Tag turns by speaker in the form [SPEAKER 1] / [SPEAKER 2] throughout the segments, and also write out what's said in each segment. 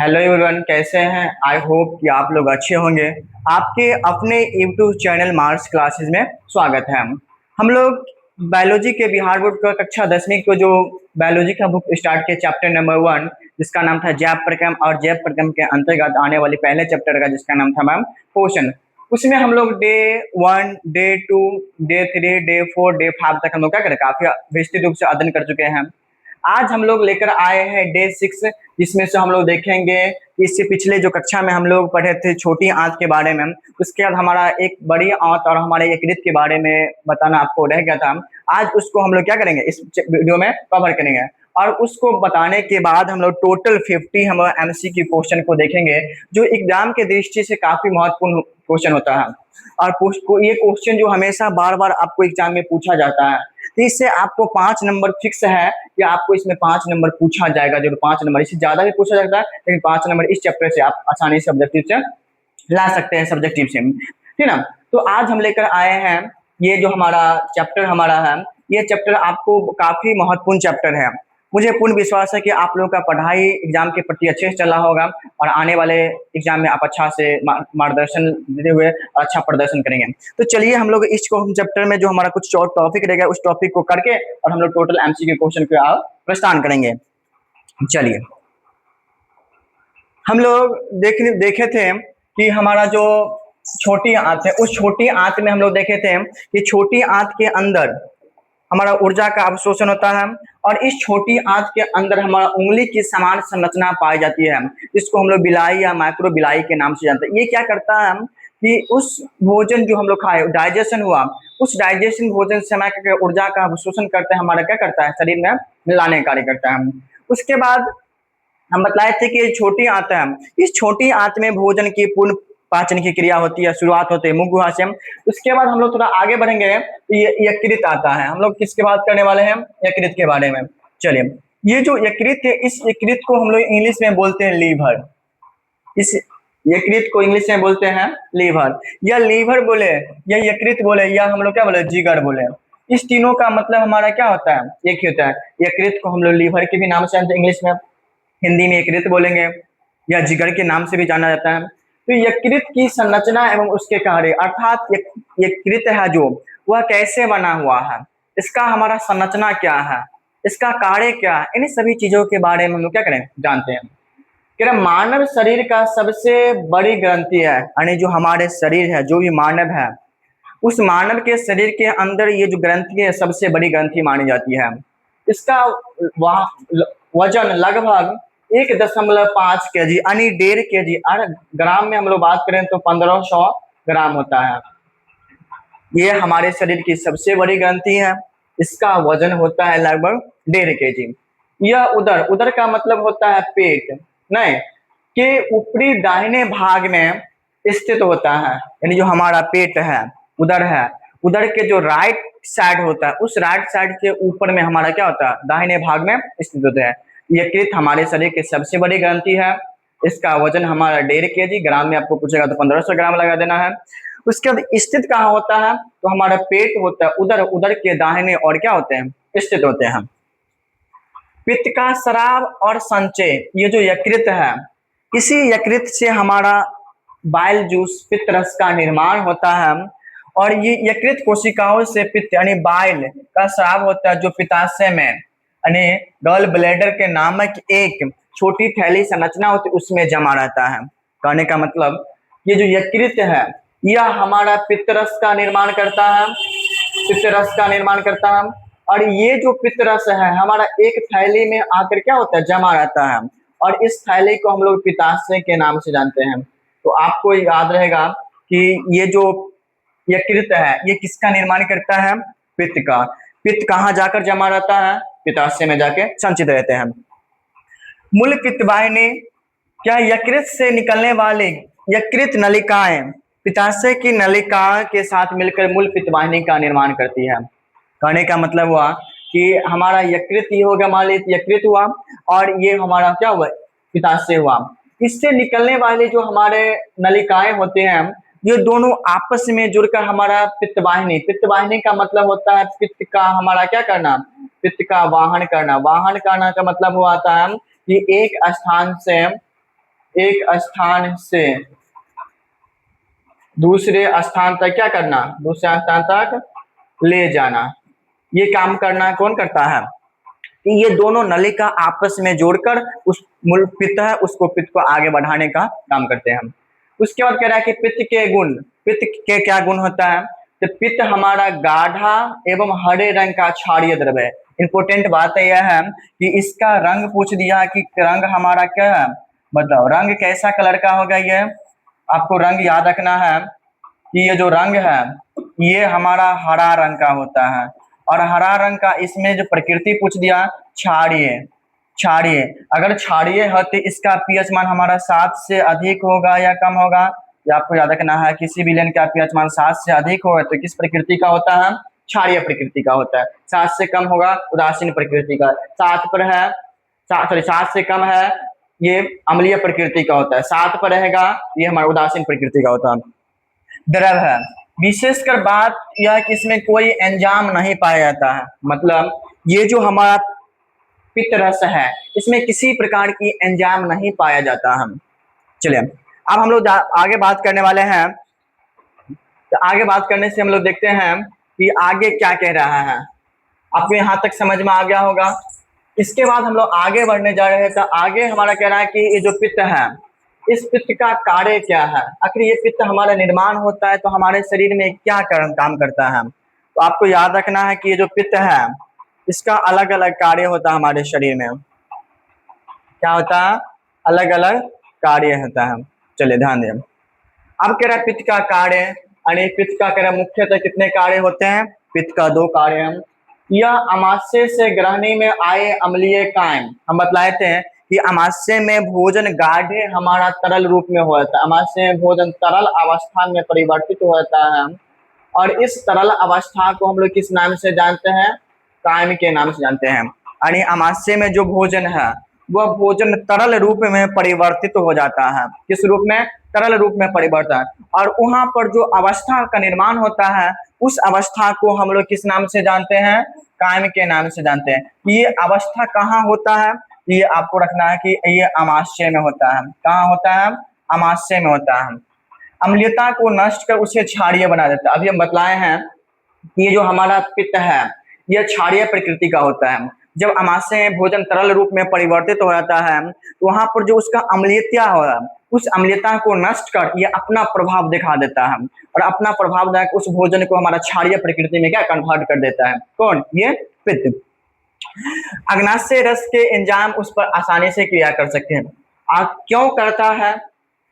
[SPEAKER 1] Hello everyone, कैसे हैं? I hope कि आप लोग अच्छे होंगे। आपके अपने यूट्यूब चैनल मार्स क्लासेस में स्वागत है। हम लोग बायोलॉजी के बिहार बोर्ड का कक्षा 10वीं को जो बायोलॉजी का बुक स्टार्ट किया, चैप्टर नंबर 1 जिसका नाम था जैव प्रक्रम, और जैव प्रक्रम के अंतर्गत आने वाली पहले चैप्टर का जिसका नाम था मैम पोषण। उसमें हम लोग day 1, day 2, day 3, day 4, day 5 तक हम लोग क्या करें, काफी विस्तृत रूप से अध्ययन कर चुके हैं। आज हम लोग लेकर आए हैं डे 6, जिसमें से हम लोग देखेंगे कि इससे पिछले जो कक्षा में हम लोग पढ़े थे छोटी आंत के बारे में, उसके बाद हमारा एक बड़ी आंत और हमारे यकृत के बारे में बताना आपको रह गया था। आज उसको हम लोग क्या करेंगे, इस वीडियो में कवर करेंगे। और उसको बताने के बाद हम लोग टोटल 50 हम लोग एमसीक्यू क्वेश्चन को देखेंगे, जो एग्जाम के दृष्टि से काफी महत्वपूर्ण क्वेश्चन होता है। और ये क्वेश्चन जो हमेशा बार बार आपको एग्जाम में पूछा जाता है, तो इससे आपको 5 नंबर फिक्स है कि आपको इसमें 5 नंबर पूछा जाएगा। जरूर 5 नंबर, इससे ज्यादा भी पूछा जाता है, लेकिन 5 नंबर इस चैप्टर से आप आसानी से ऑब्जेक्टिव से ला सकते हैं, सब्जेक्टिव से, ठीक ना। तो आज हम लेकर आए हैं ये जो हमारा चैप्टर हमारा है, ये चैप्टर आपको काफी महत्वपूर्ण चैप्टर है। मुझे पूर्ण विश्वास है कि आप लोगों का पढ़ाई एग्जाम के प्रति अच्छे से चल रहा होगा और आने वाले एग्जाम में आप अच्छा से मार्गदर्शन देते हुए अच्छा प्रदर्शन करेंगे। तो चलिए हम लोग इस चैप्टर में जो हमारा कुछ और टॉपिक रहेगा उस टॉपिक को करके और हम लोग टोटल एमसीक्यू क्वेश्चन का प्रस्थान करेंगे। चलिए, हम लोग देखे थे कि हमारा जो छोटी आंत है, उस छोटी आंत में हम लोग देखे थे कि छोटी आंत के अंदर हमारा ऊर्जा का अवशोषण होता है, और इस छोटी आंत के अंदर हमारा उंगली की समान संरचना पाई जाती है, जिसको हम लोग बिलाई या माइक्रो बिलाई के नाम से जानते हैं। ये क्या करता है कि उस भोजन जो हम लोग खाए, डाइजेशन हुआ, उस डाइजेशन भोजन से हमारे ऊर्जा का अवशोषण करते हैं, हमारा क्या करता है, शरीर में मिलाने कार्य करता है। उसके बाद हम बताए थे कि छोटी आंत है, इस छोटी आंत में भोजन की पूर्ण पाचन की क्रिया होती है, शुरुआत होती है मुख गुहा से। उसके बाद हम लोग थोड़ा आगे बढ़ेंगे तो ये यकृत आता है। हम लोग किसके बात करने वाले हैं, यकृत के बारे में। चलिए, ये जो यकृत है, इस यकृत को हम लोग इंग्लिश में बोलते हैं लीवर। इस यकृत को इंग्लिश में बोलते हैं लीवर, या लीवर बोले या यकृत बोले या हम लोग क्या बोले, जिगर बोले। इस तीनों का मतलब हमारा क्या होता है, एक ही होता है। यकृत को हम लोग लीवर के भी नाम से जानते हैं, इंग्लिश में, हिंदी में यकृत बोलेंगे, या जिगर के नाम से भी जाना जाता है। तो यकृत की संरचना एवं उसके कार्य, अर्थात यकृत है जो, वह कैसे बना हुआ है, इसका हमारा संरचना क्या है, इसका कार्य क्या है, इन सभी चीजों के बारे में हम लोग क्या करें, जानते हैं। कह रहे मानव शरीर का सबसे बड़ी ग्रंथि है, यानी जो हमारे शरीर है, जो भी मानव है, उस मानव के शरीर के अंदर ये जो ग्रंथि है सबसे बड़ी ग्रंथि मानी जाती है। इसका वजन लगभग 1.5 kg यानी 1.5 kg, और ग्राम में हम लोग बात करें तो 1500 ग्राम होता है। ये हमारे शरीर की सबसे बड़ी ग्रंथि है, इसका वजन होता है लगभग 1.5 kg। यह उदर, उदर का मतलब होता है पेट, नहीं, के ऊपरी दाहिने भाग में स्थित होता है। यानी जो हमारा पेट है, उदर है, उदर के जो राइट साइड होता है, उस राइट साइड के ऊपर में हमारा क्या होता है, दाहिने भाग में स्थित होता है। यकृत हमारे शरीर की सबसे बड़ी ग्रंथि है, इसका वजन हमारा 1.5 kg, ग्राम में आपको पूछेगा तो 1500 ग्राम लगा देना है। उसके बाद स्थित कहाँ होता है, तो हमारा पेट होता है, उदर, उदर के दाहिने और क्या होते हैं, स्थित होते हैं। पित्त का स्राव और संचय, ये जो यकृत है, इसी यकृत से हमारा बाइल जूस, पित्त रस का निर्माण होता है, और ये यकृत कोशिकाओं से पित्त यानी बाइल का स्राव होता है, जो पित्ताशय में यानी गॉल ब्लैडर के नामक एक छोटी थैली संरचना होती है, उसमें जमा रहता है। कहने का मतलब ये जो यकृत है, यह हमारा पित्त रस का निर्माण करता है, पित्त रस का निर्माण करता है, और ये जो पित्त रस है हमारा एक थैली में आकर क्या होता है, जमा रहता है, और इस थैली को हम लोग पित्ताशय के नाम से जानते हैं। तो आपको याद रहेगा कि ये जो यकृत है, ये किसका निर्माण करता है, पित्त का। पित्त कहाँ जाकर जमा रहता है, पित्ताशय में जाके संचित रहते हैं। मूल पित्त वाहिनी, क्या यकृत से निकलने वाली यकृत नलिकाएं पित्ताशय की नलिका के साथ मिलकर मूल पित्त वाहिनी का निर्माण करती है। कहने का मतलब हुआ कि हमारा यकृत ये हो गया, मान लीजिए यकृत हुआ, और ये हमारा क्या हुआ, पित्ताशय हुआ। इससे निकलने वाले जो हमारे नलिकाएं होते हैं, ये दोनों आपस में जुड़कर हमारा पित्त वाहिनी, पित्त वाहिनी का मतलब होता है पित्त का हमारा क्या करना, पित्त का वाहन करना। वाहन करना का मतलब हुआ था कि एक स्थान से एक स्थान से दूसरे स्थान तक क्या करना, दूसरे स्थान तक ले जाना। ये काम करना कौन करता है, कि ये दोनों नलिका आपस में जोड़कर उस मूल पित्त है उसको पित्त को आगे बढ़ाने का काम करते हैं। उसके बाद कह रहा है कि पित्त के गुण, पित्त के क्या गुण होता है, तो पित्त हमारा गाढ़ा एवं हरे रंग का क्षारीय द्रव्य है। इंपॉर्टेंट बात यह है कि इसका रंग पूछ दिया कि रंग हमारा क्या है, मतलब रंग कैसा कलर का होगा, ये आपको रंग याद रखना है कि ये जो रंग है ये हमारा हरा रंग का होता है। और हरा रंग का इसमें जो प्रकृति पूछ दिया क्षारीय, क्षारीय अगर क्षारीय है तो इसका पीएच मान हमारा 7 से अधिक होगा या कम होगा, ये आपको याद रखना है। किसी भी विलेन का पीएच मान 7 से अधिक होगा तो किस प्रकृति का होता है, क्षारीय प्रकृति का होता है। 7 से कम होगा उदासीन प्रकृति का। 7 पर है, सॉरी 7 से कम है ये अम्लीय प्रकृति का होता है। 7 पर रहेगा ये हमारा उदासीन प्रकृति का होता है। द्रव है, विशेषकर बात यह कि इसमें कोई एंजाम नहीं पाया जाता है, मतलब ये जो हमारा पित्त रस है इसमें किसी प्रकार की एंजाम नहीं पाया जाता है। चलिए अब हम लोग आगे बात करने वाले हैं, तो आगे बात करने से हम लोग देखते हैं कि आगे क्या कह रहा है। आपको यहाँ तक समझ में आ गया होगा। इसके बाद हम लोग आगे बढ़ने जा रहे हैं, तो आगे हमारा कह रहा है कि ये जो पित्त है इस पित्त का कार्य क्या है, आखिर ये पित्त हमारा निर्माण होता है तो हमारे शरीर में क्या काम करता है। तो आपको याद रखना है कि ये जो पित्त है इसका अलग अलग कार्य होता है हमारे शरीर में, क्या होता है, अलग अलग कार्य होता है। चलिए ध्यान दें। अब कह रहा है पित्त का कार्य, यानी पित्त का कह रहा है मुख्यतः कितने कार्य होते हैं, पित्त का 2 कार्य हैं। यह अमाशय से ग्रहणी में आए अम्लीय कायम, हम बतलाए थे कि अमाशय में भोजन गाढ़े हमारा तरल रूप में होता है, अमाशय में भोजन तरल अवस्था में परिवर्तित होता है। और इस तरल अवस्था को हम लोग किस नाम से जानते हैं, कायम के नाम से जानते हैं। यानी अमाशय में जो भोजन है वह भोजन तरल रूप में परिवर्तित हो जाता है, किस रूप में, तरल रूप में परिवर्तन। और वहां पर जो अवस्था का निर्माण होता है उस अवस्था को हम लोग किस नाम से जानते हैं, कायम के नाम से जानते हैं। ये अवस्था कहाँ होता है, ये आपको रखना है कि ये अमाशय में होता है। कहाँ होता है, अमाशय में होता है। अम्लीयता को नष्ट कर उसे क्षारीय बना देता है। अभी हम बतलाए हैं कि ये जो हमारा पित्त है यह क्षारीय प्रकृति का होता है। जब अमाशय भोजन तरल रूप में परिवर्तित हो जाता है तो वहां पर जो उसका अम्लीयता हो रहा है उस अम्लीयता को नष्ट कर ये अपना प्रभाव दिखा देता है, और अपना प्रभाव देकर उस भोजन को हमारा क्षारीय प्रकृति में क्या कन्वर्ट कर देता है। कौन, ये पित्त। अग्नाशय रस के एंजाइम उस पर आसानी से क्रिया कर सकते हैं। क्यों करता है,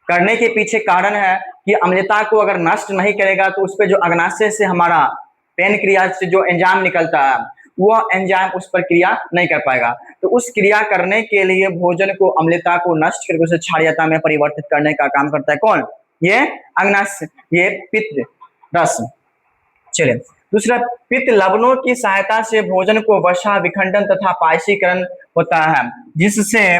[SPEAKER 1] करने के पीछे कारण है कि अम्लता को अगर नष्ट नहीं करेगा तो उस पर जो अग्नाशय से हमारा पेन क्रिया से जो एंजाइम निकलता है वह एंजाइम उस पर क्रिया नहीं कर पाएगा। तो उस क्रिया करने के लिए भोजन को अम्लता को नष्ट करके उसे क्षारीयता में परिवर्तित करने का काम करता है। कौन, ये अग्नाशय, ये पित्त रस। चलिए दूसरा, पित्त लवणों की सहायता से भोजन को वसा विखंडन तथा पाचीकरण होता है, जिससे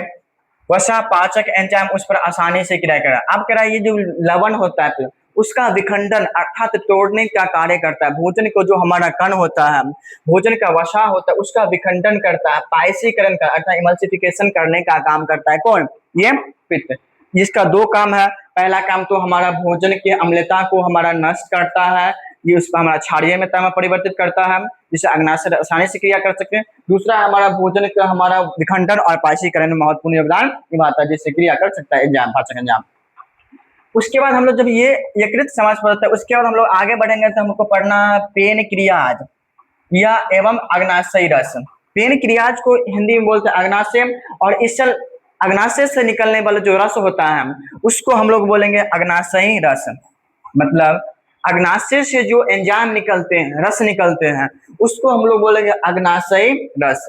[SPEAKER 1] वसा पाचक एंजाइम उस पर आसानी से क्रिया करेगा। अब कह रहा है ये जो लवण होता है उसका विखंडन अर्थात तोड़ने का कार्य करता है। भोजन को जो हमारा कण होता है, भोजन का वसा होता है उसका विखंडन करता है, पायसीकरण का अर्थात इमल्सिफिकेशन करने का काम करता है। कौन, ये पित्त। जिसका 2 काम है, पहला काम तो हमारा भोजन के अम्लता को हमारा नष्ट करता है, ये उसका हमारा क्षारीयता में परिवर्तित करता है जिससे अग्नाशय आसानी से क्रिया कर सकते हैं। दूसरा हमारा भोजन का हमारा विखंडन और पाचीकरण में महत्वपूर्ण योगदान निभाता है, जिससे क्रिया कर सकता है एंजाइम, पाचक एंजाइम। उसके बाद हम लोग जब ये यकृत समाज पड़ता है उसके बाद हम लोग आगे बढ़ेंगे तो हमको पढ़ना पेन क्रियाज या एवं अग्नाशय रस। पेन क्रियाज को हिंदी में बोलते हैं अग्नाशय, और इस अग्नाशय से निकलने वाला जो रस होता है उसको हम लोग बोलेंगे अग्नाशयी रस। मतलब अग्नाशय से जो एंजाइम निकलते हैं, रस निकलते हैं, उसको हम लोग बोलेंगे अग्नाशयी रस।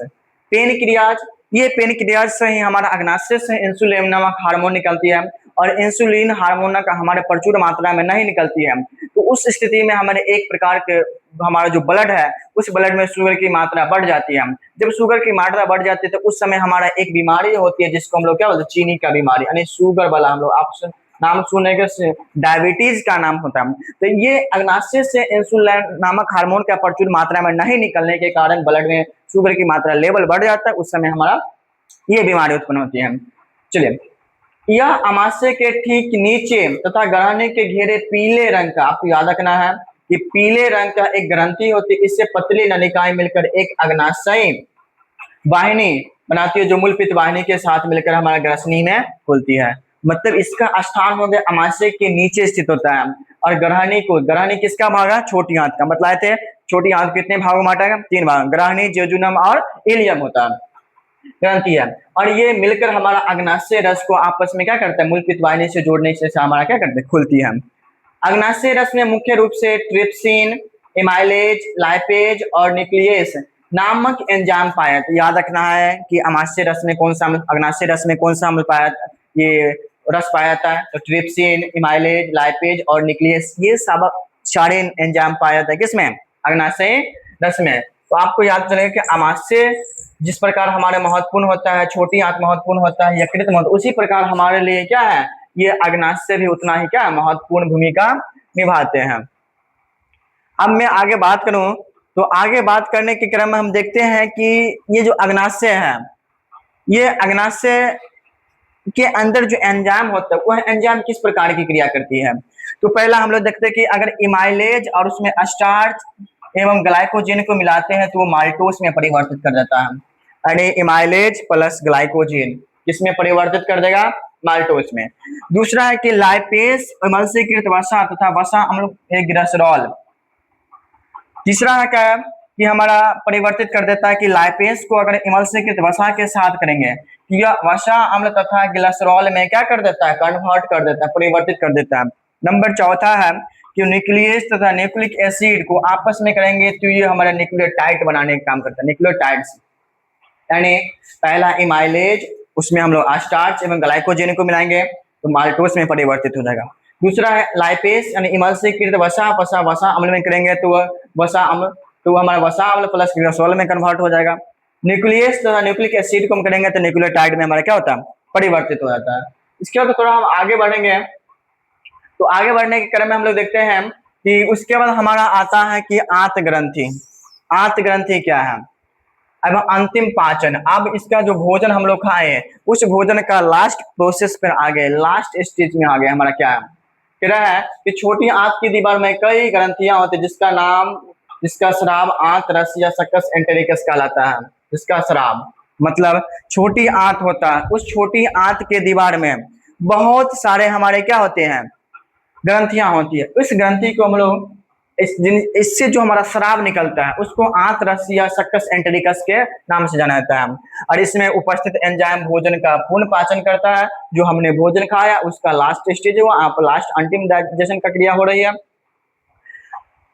[SPEAKER 1] पेन क्रियाज, ये पेन क्रियाज से ही हमारा अग्नाशय से इंसुलिन नामक हार्मोन निकलती है, और इंसुलिन हार्मोन का हमारे प्रचुर मात्रा में नहीं निकलती है। तो उस स्थिति में हमारे एक प्रकार के हमारा जो ब्लड है उस ब्लड में शुगर की मात्रा बढ़ जाती है। जब शुगर की मात्रा बढ़ जाती है तो उस समय हमारा एक बीमारी होती है जिसको हम लोग क्या बोलते हैं, चीनी का बीमारी, यानी शुगर वाला, हम लोग आप नाम सुनेंगे डायबिटीज का नाम होता है। तो ये अग्नाशय से इंसुलिन नामक हार्मोन का प्रचुर मात्रा में नहीं निकलने के कारण ब्लड में शुगर की मात्रा लेवल बढ़ जाता है, उस समय हमारा ये बीमारी उत्पन्न होती है। चलिए यह अमाशय के ठीक नीचे तथा ग्रहणी के घेरे पीले रंग का, आपको याद रखना है कि पीले रंग का एक ग्रंथि होती है, इससे पतली नलिकाएं मिलकर एक अग्नाशयी वाहिनी बनाती है, जो मूल पित्त वाहिनी के साथ मिलकर हमारा ग्रसनी में खुलती है। मतलब इसका स्थान हो गया अमाशय के नीचे स्थित होता है। और ग्रहणी किसका भाग है? छोटी आंत का। मतलब थे छोटी आंत कितने भागों में बांटा है? 3 भाग, ग्रहणी, जेजुनम और इलियम होता है, ग्रंथि है। और ये मिलकर हमारा अग्नाशय रस को आपस में क्या करता है? मूल पित्त वाहिनी से जोड़ने से हमारा क्या करते हैं? खुलती है। अग्नाशय रस में मुख्य रूप से ट्रिप्सिन, एमाइलेज, लाइपेज और न्यूक्लियस नामक एंजाइम पाया जाता है। याद रखना है कि अग्नाशय रस में कौन सा अम्ल पाया, ये रस पाया जाता है? तो ट्रिप्सिन, एमाइलेज, लाइपेज और न्यूक्लियस, ये सब सारे एंजाइम पाया जाता है किसमें? अग्नाशय रस में। तो आपको याद चलेगा कि अमाशय जिस प्रकार हमारे महत्वपूर्ण होता है, छोटी आंत महत्वपूर्ण होता है, यकृत महत्वपूर्ण, उसी प्रकार हमारे लिए क्या है? ये अग्नाशय भी उतना ही क्या महत्वपूर्ण भूमिका निभाते हैं। अब मैं आगे बात करूं तो आगे बात करने के क्रम में हम देखते हैं कि ये जो अग्नाशय है, ये अग्नाशय के अंदर जो एंजाइम होता है वह एंजाइम किस प्रकार की क्रिया करती है। तो पहला हम लोग देखते हैं कि अगर इमाइलेज और उसमें स्टार्च एवं ग्लाइकोजेन को मिलाते हैं तो वो माल्टोस में परिवर्तित कर देता है। यानी इमाइलेज प्लस ग्लाइकोजेन किसमें परिवर्तित कर देगा? माल्टोस में। दूसरा है कि लाइपेस एमल्सीकृत वसा तथा वसा अम्ल ग्लिसरॉल। तीसरा है क्या कि हमारा परिवर्तित कर देता है कि लाइपेस को अगर एमल्सीकृत वसा के साथ करेंगे तो यह वसा अम्ल तथा ग्लिसरॉल में क्या कर देता है? कन्वर्ट कर देता है, परिवर्तित कर देता है। नंबर चौथा है कि न्यूक्लियस तथा न्यूक्लिक एसिड को आपस में करेंगे तो ये हमारा न्यूक्लियोटाइड बनाने का काम करता है, न्यूक्लियोटाइड्स। यानी पहला इमाइलेज, उसमें हम लोग स्टार्च एवं ग्लाइकोजेन को मिलाएंगे तो माल्टोस में परिवर्तित हो जाएगा। दूसरा है लाइपेस यानी इमल्सीकृत वसा वसा अम्ल में करेंगे तो वसा अम्ल, तो हमारा वसा अम्ल प्लस ग्लिसरॉल में कन्वर्ट हो जाएगा। न्यूक्लियस तथा न्यूक्लिक एसिड को हम करेंगे तो न्यूक्लियोटाइड में हमारा क्या होता है? परिवर्तित हो जाता है। इसके बाद थोड़ा हम आगे बढ़ेंगे तो आगे बढ़ने के क्रम में हम लोग देखते हैं कि उसके बाद हमारा आता है कि आंत ग्रंथि। आंत ग्रंथि क्या है? अब अंतिम पाचन। अब इसका जो भोजन हम लोग खाए उस भोजन का लास्ट प्रोसेस पर आ गए, लास्ट स्टेज में आ गए हमारा क्या है? कह रहा है कि छोटी आंत की दीवार में कई ग्रंथियां होती है जिसका स्राव आंत रस या सकस एंटेरिकस कहलाता है। जिसका स्राव मतलब छोटी आंत होता है, उस छोटी आंत के दीवार में बहुत सारे हमारे क्या होते हैं? ग्रंथियां होती है। इस ग्रंथि को हम लोग इससे जो हमारा स्राव निकलता है उसको आंत रस या सकस एंटेरिकस के नाम से जाना जाता है। और इसमें उपस्थित एंजाइम भोजन का पूर्ण पाचन करता है। जो हमने भोजन खाया उसका लास्ट स्टेज है, वहां पर लास्ट अंतिम डाइजेशन का क्रिया हो रही है।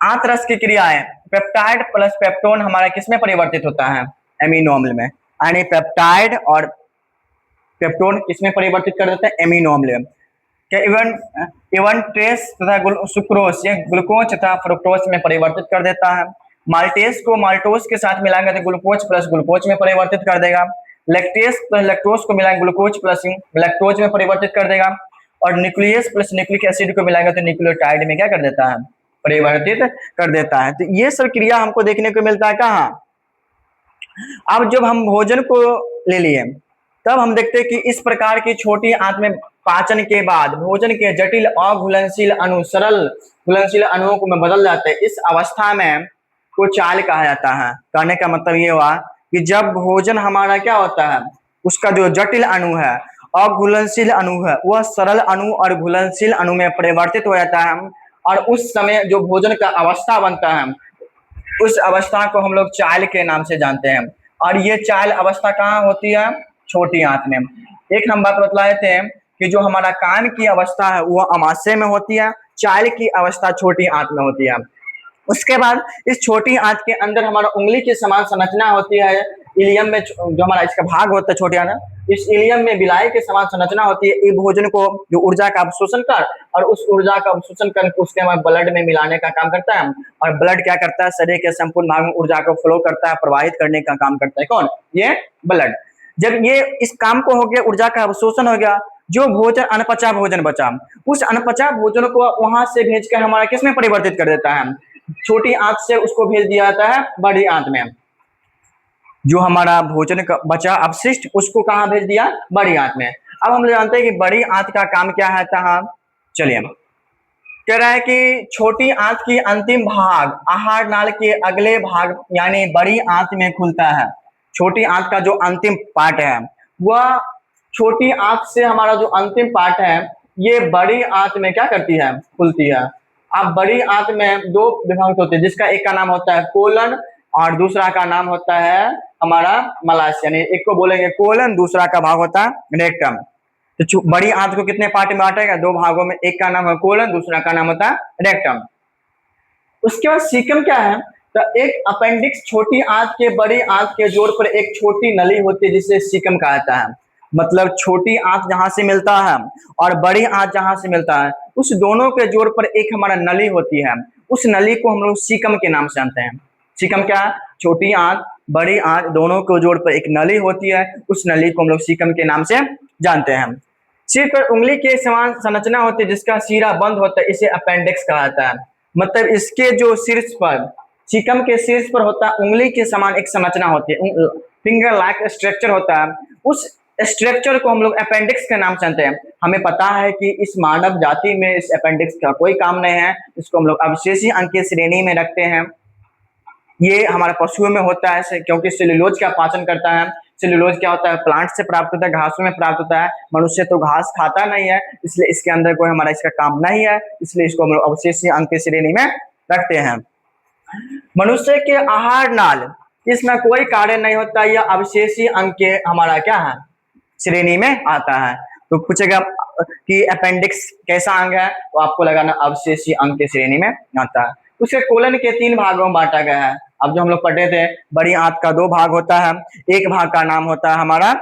[SPEAKER 1] आंत रस की क्रिया है पेप्टाइड प्लस पेप्टोन हमारा किसमें परिवर्तित होता है? एमिनो अम्ल में। यानी पेप्टाइड और पेप्टोन किसमें परिवर्तित कर देते हैं? एमिनो अम्ल। इवन इवन ट्रेस तथा सुक्रोज ये ग्लूकोज तथा फ्रुक्टोज में परिवर्तित कर देता है। माल्टेस को माल्टोज के साथ मिलाएंगे तो ग्लूकोज प्लस ग्लूकोज में परिवर्तित कर देगा। लैक्टेस प्लस लैक्टोज को मिलाएंगे ग्लूकोज प्लस लैक्टोज में परिवर्तित कर देगा। और न्यूक्लियस प्लस न्यूक्लिक एसिड को मिलाएंगे तो न्यूक्लियोटाइड में क्या कर देता है? परिवर्तित कर देता है। तो ये सब क्रिया हमको देखने को मिलता है कहाँ? अब जब हम भोजन को ले लिए तब हम देखते हैं कि इस प्रकार की छोटी आंत में पाचन के बाद भोजन के जटिल अघुलनशील अणु सरल घुलनशील अणुओं को में बदल जाते हैं। इस अवस्था में को चाल कहा जाता है। कहने का मतलब ये हुआ कि जब भोजन हमारा क्या होता है उसका जो जटिल अणु है अघुलनशील अणु है वह सरल अणु और घुलनशील अणु में परिवर्तित हो जाता है। और उस समय जो भोजन का अवस्था बनता है उस अवस्था को हम लोग चाल के नाम से जानते हैं। और ये चाल अवस्था कहाँ होती है? छोटी आंत में। एक हम बात बतलाए थे कि जो हमारा कान की अवस्था है वह अमाशय में होती है, चाल की अवस्था छोटी आंत में होती है। उसके बाद इस छोटी आंत के अंदर हमारा उंगली की समान संरचना होती है। इलियम में जो हमारा इसका भाग होता है छोटी आंत, इस इलियम में बिलाई के समान संरचना होती है। ये भोजन को जो ऊर्जा का अवशोषण कर और उस ऊर्जा का अवशोषण करके उसके हमारे ब्लड में मिलाने का काम करता है। और ब्लड क्या करता है? शरीर के संपूर्ण भाग में ऊर्जा को फ्लो करता है, प्रवाहित करने का काम करता है। कौन? ये ब्लड। जब ये इस काम को हो गया, ऊर्जा का अवशोषण हो गया, जो भोजन अनपचा भोजन बचा उस अनपचा भोजन को वहां से भेजकर हमारा किसमें परिवर्तित कर देता है? छोटी आंत से उसको भेज दिया जाता है बड़ी आंत में। जो हमारा भोजन का बचा अपशिष्ट उसको कहाँ भेज दिया? बड़ी आंत में। अब हम लोग जानते हैं कि बड़ी आंत का काम क्या है था। चलिए, कह रहा है कि छोटी आंत की अंतिम भाग आहार नाल के अगले भाग यानी बड़ी आंत में खुलता है। छोटी आंत का जो अंतिम पार्ट है वह छोटी आंत से हमारा जो अंतिम पार्ट है ये बड़ी आंत में क्या करती है, खुलती है। अब बड़ी आंत में दो विभाग होते हैं, जिसका एक का नाम होता है कोलन और दूसरा का नाम होता है हमारा मलाशय। यानी एक को बोलेंगे कोलन, दूसरा का भाग होता है रेक्टम। तो बड़ी आंत को कितने पार्ट में बांटा गया, दो भागों में, एक का नाम है कोलन, दूसरा का नाम होता है रेक्टम। उसके बाद सीकम क्या है, तो एक अपेंडिक्स छोटी आंत के बड़ी आंत के जोड़ पर एक छोटी नली होती है जिसे सीकम कहा जाता है। मतलब छोटी आंत जहां से मिलता है और बड़ी आंत जहां से मिलता है उस दोनों के जोड़ पर एक हमारा नली होती है, उस नली को हम लोग सीकम के नाम से जानते हैं। सीकम क्या है, छोटी आंत बड़ी आंत दोनों के जोड़ पर एक नली होती है, उस नली को हम लोग सीकम के नाम से जानते हैं। सिर पर उंगली के समान संरचना होती है जिसका सिरा बंद होता है, इसे अपेंडिक्स कहा जाता है। मतलब इसके जो शीर्ष पर, सीकम के शीर्ष पर होता है उंगली के समान एक संरचना होती है, फिंगर लाइक स्ट्रक्चर होता है, उस स्ट्रक्चर को हम लोग अपेंडिक्स के नाम से जानते हैं। हमें पता है कि इस मानव जाति में इस अपेंडिक्स का कोई काम नहीं है, इसको हम लोग अवशेषी अंग की श्रेणी में रखते हैं। ये हमारे पशुओं में होता है क्योंकि सेल्यूलोज का पाचन करता है। सेल्यूलोज क्या होता है, प्लांट से प्राप्त होता है, घासों में प्राप्त होता है। मनुष्य तो घास खाता नहीं है, इसलिए इसके अंदर कोई हमारा इसका काम नहीं है, इसलिए इसको हम लोग अवशेषी अंग की श्रेणी में रखते हैं। मनुष्य के आहार नाल, इसमें कोई कार्य नहीं होता, यह अवशेषी अंग के हमारा क्या है, श्रेणी में आता है। तो पूछेगा कि अपेंडिक्स कैसा अंग है, तो आपको लगाना अवशेषी अंग के श्रेणी में आता है। उसके कोलन के 3 भागों में बांटा गया है। अब जो हम लोग पढ़े थे, बड़ी आंत का 2 भाग होता है, एक भाग का नाम होता है हमारा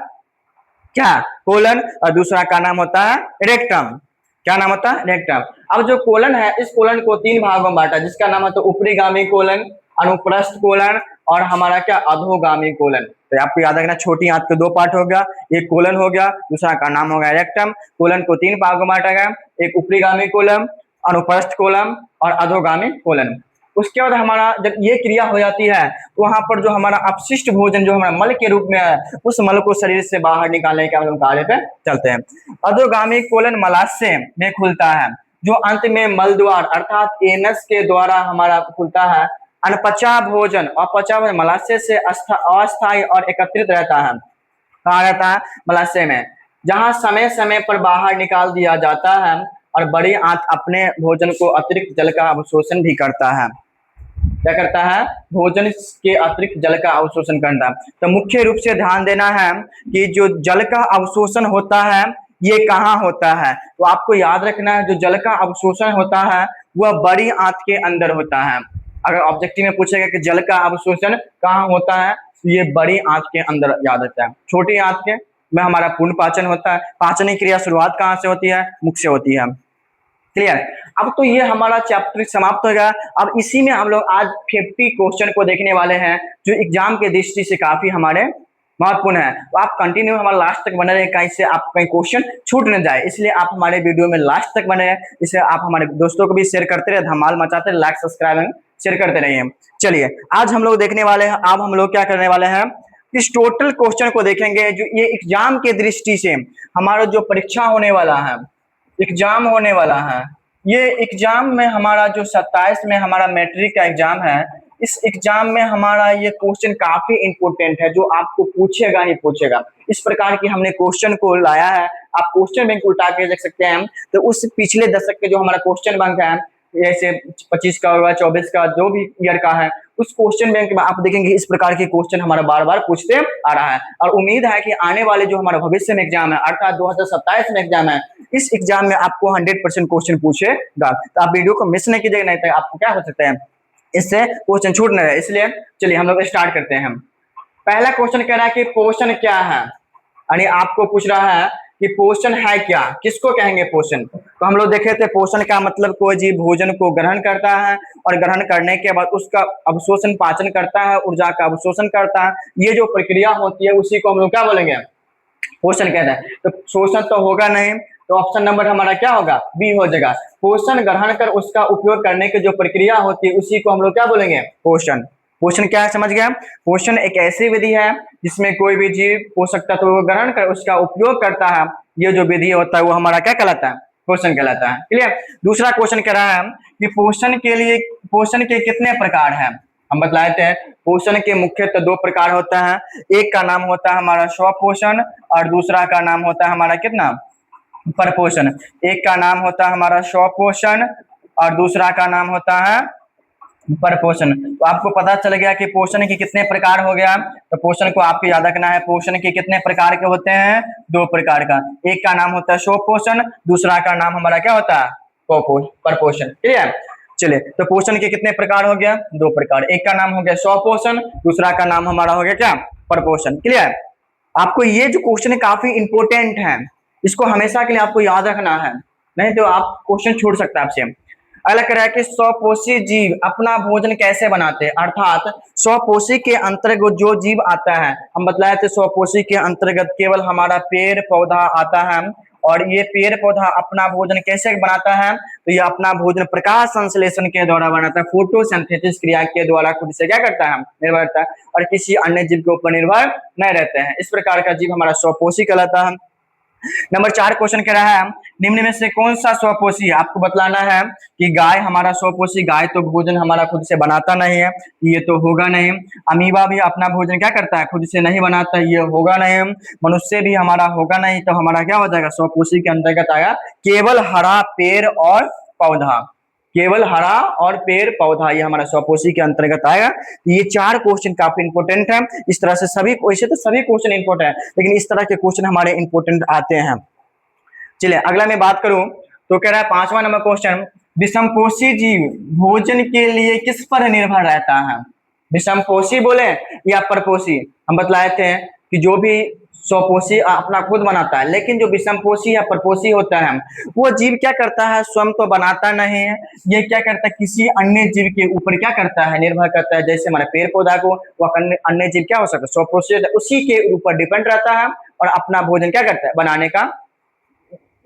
[SPEAKER 1] क्या, कोलन, और दूसरा का नाम होता है रेक्टम। क्या नाम होता है, रेक्टम। अब जो कोलन है, इस कोलन को 3 भागों में बांटा, जिसका नाम है तो ऊपरीगामी कोलन, अनुप्रस्थ कोलन और हमारा क्या, अधोगामी कोलन। तो आपको याद रखना, छोटी आंत के 2 पार्ट हो गया, एक कोलन हो गया, दूसरा का नाम हो गया रेक्टम। कोलन को 3 भागों में बांटा गया, एक ऊपरीगामी कोलन, अनुप्रस्थ कोलन और अधोगामी कोलन। उसके बाद हमारा जब ये क्रिया हो जाती है तो वहां पर जो हमारा अपशिष्ट भोजन जो हमारा मल के रूप में है, उस मल को शरीर से बाहर निकालने के हम कार्य पे चलते हैं। अधोगामी कोलन मलाशय में खुलता है, जो अंत में मल द्वार अर्थात एनस के द्वारा हमारा खुलता है। अनपचा भोजन, अपचा भोजन मलाशय से अस्थायी और एकत्रित रहता है। कहा रहता है, मलाशय में, जहां समय समय पर बाहर निकाल दिया जाता है। और बड़ी आंत अपने भोजन को अतिरिक्त जल का अवशोषण भी करता है। क्या करता है, भोजन के अतिरिक्त जल का अवशोषण करता है। तो मुख्य रूप से ध्यान देना है कि जो जल का अवशोषण होता है ये कहाँ होता है, तो आपको याद रखना है जो जल का अवशोषण होता है वह बड़ी आंत के अंदर होता है। अगर ऑब्जेक्टिव में पूछेगा कि जल का अवशोषण कहाँ होता है, तो ये बड़ी आंत के अंदर याद रखता है। छोटी आंत के में हमारा पूर्ण पाचन होता है। पाचन क्रिया शुरुआत कहाँ से होती है, मुख से होती है। क्लियर। अब तो ये हमारा चैप्टर समाप्त हो गया। अब इसी में हम लोग आज 50 क्वेश्चन को देखने वाले हैं जो एग्जाम के दृष्टि से काफी हमारे महत्वपूर्ण है। तो आप कंटिन्यू हमारे लास्ट तक बने रहे, कहीं से आप कहीं क्वेश्चन छूट न जाए, इसलिए आप हमारे वीडियो में लास्ट तक बने रहे। इसे आप हमारे दोस्तों को भी शेयर करते रहे, धमाल मचाते रहे, लाइक सब्सक्राइब शेयर करते रहिए। चलिए, आज हम लोग देखने वाले हैं, अब हम लोग क्या करने वाले हैं, इस टोटल क्वेश्चन को देखेंगे जो ये एग्जाम के दृष्टि से हमारा जो परीक्षा होने वाला है, एग्जाम होने वाला है। ये एग्जाम में हमारा जो 27 में हमारा मैट्रिक का एग्जाम है, इस एग्जाम में हमारा ये क्वेश्चन काफी इंपॉर्टेंट है, जो आपको पूछेगा ही पूछेगा। इस प्रकार की हमने क्वेश्चन को लाया है। आप क्वेश्चन बैंक उल्टा के देख सकते हैं। तो उस पिछले दशक के जो हमारा क्वेश्चन बैंक है, जैसे 25 का होगा, 24 का, जो भी ईयर का है, उस क्वेश्चन बैंक में आप देखेंगे इस प्रकार के क्वेश्चन हमारा बार बार पूछते आ रहा है। और उम्मीद है कि आने वाले जो हमारा भविष्य में एग्जाम है, अर्थात 2027 में एग्जाम है, इस एग्जाम में आपको 100% क्वेश्चन पूछेगा। तो आप वीडियो को मिस नहीं कीजिएगा, नहीं तो आपको क्या हो सकता है, इससे क्वेश्चन छूट न रहे। इसलिए चलिए हम लोग स्टार्ट करते हैं। पहला क्वेश्चन कह रहा है कि पोषण क्या है, यानी आपको पूछ रहा है कि पोषण है क्या, किसको कहेंगे पोषण। तो हम लोग देखे थे पोषण का मतलब कोई जीव भोजन को ग्रहण करता है और ग्रहण करने के बाद उसका अवशोषण पाचन करता है, ऊर्जा का अवशोषण करता है। ये जो प्रक्रिया होती है उसी को हम लोग क्या बोलेंगे, पोषण कहते हैं। तो शोषण तो होगा नहीं, तो ऑप्शन नंबर हमारा क्या होगा, बी हो जाएगा। पोषण ग्रहण कर उसका उपयोग करने की जो प्रक्रिया होती है उसी को हम लोग क्या बोलेंगे, पोषण। पोषण क्या है, समझ गया। पोषण एक ऐसी विधि है जिसमें कोई भी जीव पोषक तत्व को ग्रहण कर उसका उपयोग करता है, ये जो विधि होता है वो हमारा क्या कहलाता है, पोषण कहलाता है। क्लियर। दूसरा क्वेश्चन कह रहा है कि पोषण के कितने प्रकार हैं। हम बतलाए थे पोषण के मुख्यतः दो प्रकार होता है, एक का नाम होता है हमारा स्वपोषण और दूसरा का नाम होता है हमारा कितना, परपोषण। एक का नाम होता है हमारा स्वपोषण और दूसरा का नाम होता है परपोषण। तो आपको पता चल गया कि पोषण के कितने प्रकार हो गया। तो पोषण को आपको याद रखना है, पोषण के कितने प्रकार के होते हैं, दो प्रकार का। एक का नाम होता है स्वपोषण, दूसरा का नाम हमारा क्या होता है, परपोषण। क्लियर। चलिए, तो पोषण के कितने प्रकार हो गया, दो प्रकार। एक का नाम हो गया स्वपोषण, दूसरा का नाम हमारा हो गया क्या, परपोषण। क्लियर। आपको ये जो क्वेश्चन है काफी इंपॉर्टेंट है, इसको हमेशा के लिए आपको याद रखना है, नहीं तो आप क्वेश्चन छूट सकता है आपसे। अगला कह रहा है कि स्वपोषी जीव अपना भोजन कैसे बनाते हैं, अर्थात स्वपोषी के अंतर्गत जो जीव आता है, हम बतलाए थे स्वपोषी के अंतर्गत केवल हमारा पेड़ पौधा आता है, और ये पेड़ पौधा अपना भोजन कैसे बनाता है, तो ये अपना भोजन प्रकाश संश्लेषण के द्वारा बनाता है, फोटोसिंथेसिस क्रिया के द्वारा खुद से क्या करता है, निर्भर करता है, और किसी अन्य जीव के ऊपर निर्भर नहीं रहते हैं। इस प्रकार का जीव हमारा स्वपोषी कहलाता है। नंबर 4 क्वेश्चन कह रहा है निम्न में से कौन सा स्वपोषी है, आपको बतलाना है कि गाय हमारा स्वपोषी, गाय तो भोजन हमारा खुद से बनाता नहीं है, ये तो होगा नहीं। अमीबा भी अपना भोजन क्या करता है, खुद से नहीं बनाता, ये होगा नहीं। मनुष्य भी हमारा होगा नहीं, तो हमारा क्या हो जाएगा, स्वपोषी के अंतर्गत आएगा केवल हरा पेड़ और पौधा, केवल हरा और पेड़ पौधा, ये हमारा स्वपोषी के अंतर्गत आएगा। ये 4 क्वेश्चन काफी इंपोर्टेंट है। इस तरह से सभी, वैसे तो सभी क्वेश्चन इंपोर्टेंट है, लेकिन इस तरह के क्वेश्चन हमारे इंपोर्टेंट आते हैं। चलिए अगला मैं बात करूं तो कह रहा है 5वां नंबर क्वेश्चन, विषमपोषी जीव भोजन के लिए किस पर निर्भर रहता है। विषमपोषी बोले या परपोषी, हम बतलाए थे कि जो भी स्वपोषी अपना खुद बनाता है, लेकिन जो विषमपोषी या परपोषी होता है वो जीव क्या करता है, स्वयं तो बनाता नहीं है, ये क्या करता है, किसी अन्य जीव के ऊपर क्या करता है, निर्भर करता है। जैसे हमारे पेड़ पौधा को वो अन्य जीव क्या हो सकता है, स्वपोषी, उसी के ऊपर डिपेंड रहता है और अपना भोजन क्या करता है, बनाने का,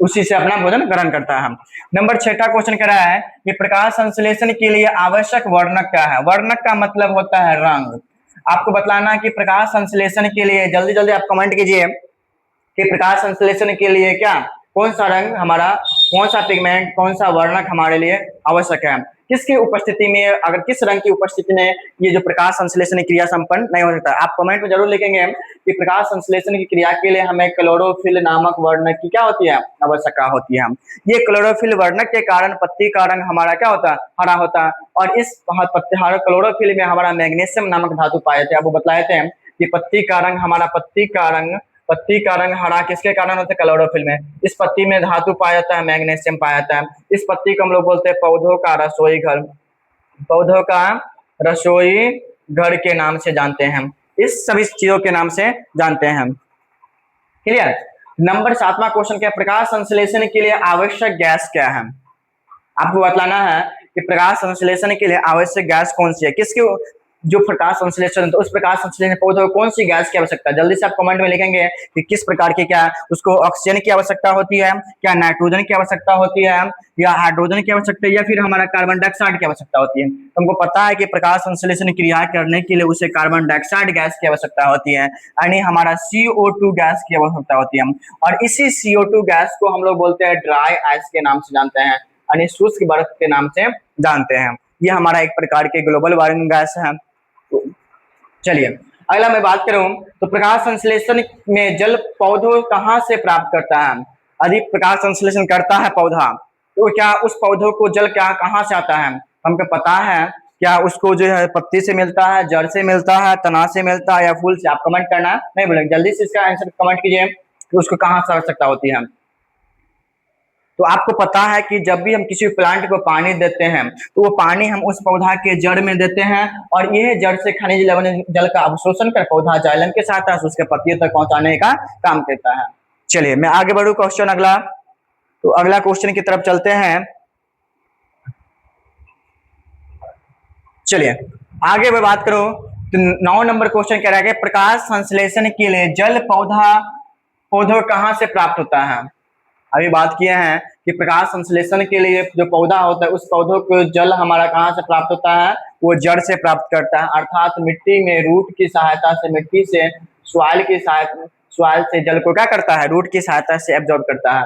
[SPEAKER 1] उसी से अपना भोजन ग्रहण करता है। नंबर 6 क्वेश्चन कह रहा है कि प्रकाश संश्लेषण के लिए आवश्यक वर्णक क्या है। वर्णक का मतलब होता है रंग। आपको बतलाना है कि प्रकाश संश्लेषण के लिए, जल्दी जल्दी आप कमेंट कीजिए कि प्रकाश संश्लेषण के लिए क्या, कौन सा रंग हमारा, कौन सा पिगमेंट, कौन सा वर्णक हमारे लिए आवश्यक है, किसकी उपस्थिति में, अगर किस रंग की उपस्थिति में ये जो प्रकाश संश्लेषण क्रिया संपन्न नहीं हो सकता। आप कमेंट में जरूर लिखेंगे कि प्रकाश संश्लेषण की क्रिया के लिए हमें क्लोरोफिल नामक वर्णक की क्या होती है, आवश्यकता होती है। ये क्लोरोफिल वर्णक के कारण पत्ती का रंग हमारा क्या होता है, हरा होता है, और इस क्लोरोफिल में हमारा मैग्नीशियम नामक धातु पाए थे। आपको बताए थे कि पत्ती का रंग हमारा, पत्ती का रंग हरा किसके कारण होता है, क्लोरोफिल में। इस पत्ती में धातु पाया जाता है, मैग्नीशियम पाया जाता है। इस पत्ती को हम लोग बोलते हैं पौधों का रसोई घर, पौधों का रसोई घर के नाम से जानते हैं, इस सभी चीजों के नाम से जानते हैं। क्लियर। नंबर 7वां क्वेश्चन क्या, प्रकाश संश्लेषण के लिए आवश्यक गैस क्या है। आपको बतलाना है कि प्रकाश संश्लेषण के लिए आवश्यक गैस कौन सी है, किसकी जो प्रकाश संश्लेषण, तो उस प्रकाश संश्लेषण पौधों को कौन सी गैस की आवश्यकता है। जल्दी से आप कमेंट में लिखेंगे कि किस प्रकार की, क्या उसको ऑक्सीजन की आवश्यकता होती है, क्या नाइट्रोजन की आवश्यकता होती है, या हाइड्रोजन की आवश्यकता है, या फिर हमारा कार्बन डाइऑक्साइड की आवश्यकता होती है। तो हमको पता है कि प्रकाश संश्लेषण क्रिया करने के लिए उसे कार्बन डाइऑक्साइड गैस की आवश्यकता होती है, यानी हमारा CO2 गैस की आवश्यकता होती है। और इसी CO2 गैस को हम लोग बोलते हैं ड्राई आइस के नाम से जानते हैं, यानी शुष्क बर्फ के नाम से जानते हैं। यह हमारा एक प्रकार के ग्लोबल वार्मिंग गैस है। चलिए अगला मैं बात करूं तो प्रकाश संश्लेषण में जल पौधों कहां से प्राप्त करता है। अधिक प्रकाश संश्लेषण करता है पौधा, तो क्या उस पौधों को जल क्या कहां से आता है, हमको पता है क्या उसको जो है पत्ती से मिलता है, जड़ से मिलता है, तना से मिलता है, या फूल से। आप कमेंट करना नहीं बोलेंगे, जल्दी से इसका आंसर कमेंट कीजिए कि उसको कहां से आवश्यकता होती है। तो आपको पता है कि जब भी हम किसी प्लांट को पानी देते हैं तो वो पानी हम उस पौधा के जड़ में देते हैं, और यह जड़ से खनिज लवण जल का अवशोषण कर पौधा जाइलम के साथ उसके पत्तियों तक पहुंचाने का काम करता है। चलिए मैं आगे बढ़ू क्वेश्चन अगला, तो अगला क्वेश्चन की तरफ चलते हैं। चलिए आगे मैं बात करूं तो 9 नंबर क्वेश्चन कह रहा है कि प्रकाश संश्लेषण के लिए जल पौधों कहां से प्राप्त होता है। अभी बात किए हैं कि प्रकाश संश्लेषण के लिए जो पौधा होता है उस पौधों को जल हमारा कहाँ से प्राप्त होता है, वो जड़ से प्राप्त करता है, अर्थात मिट्टी में रूट की सहायता से, मिट्टी से, सॉइल की सहायता, स्वाल से जल को क्या करता है, रूट की सहायता से एब्जॉर्ब करता है।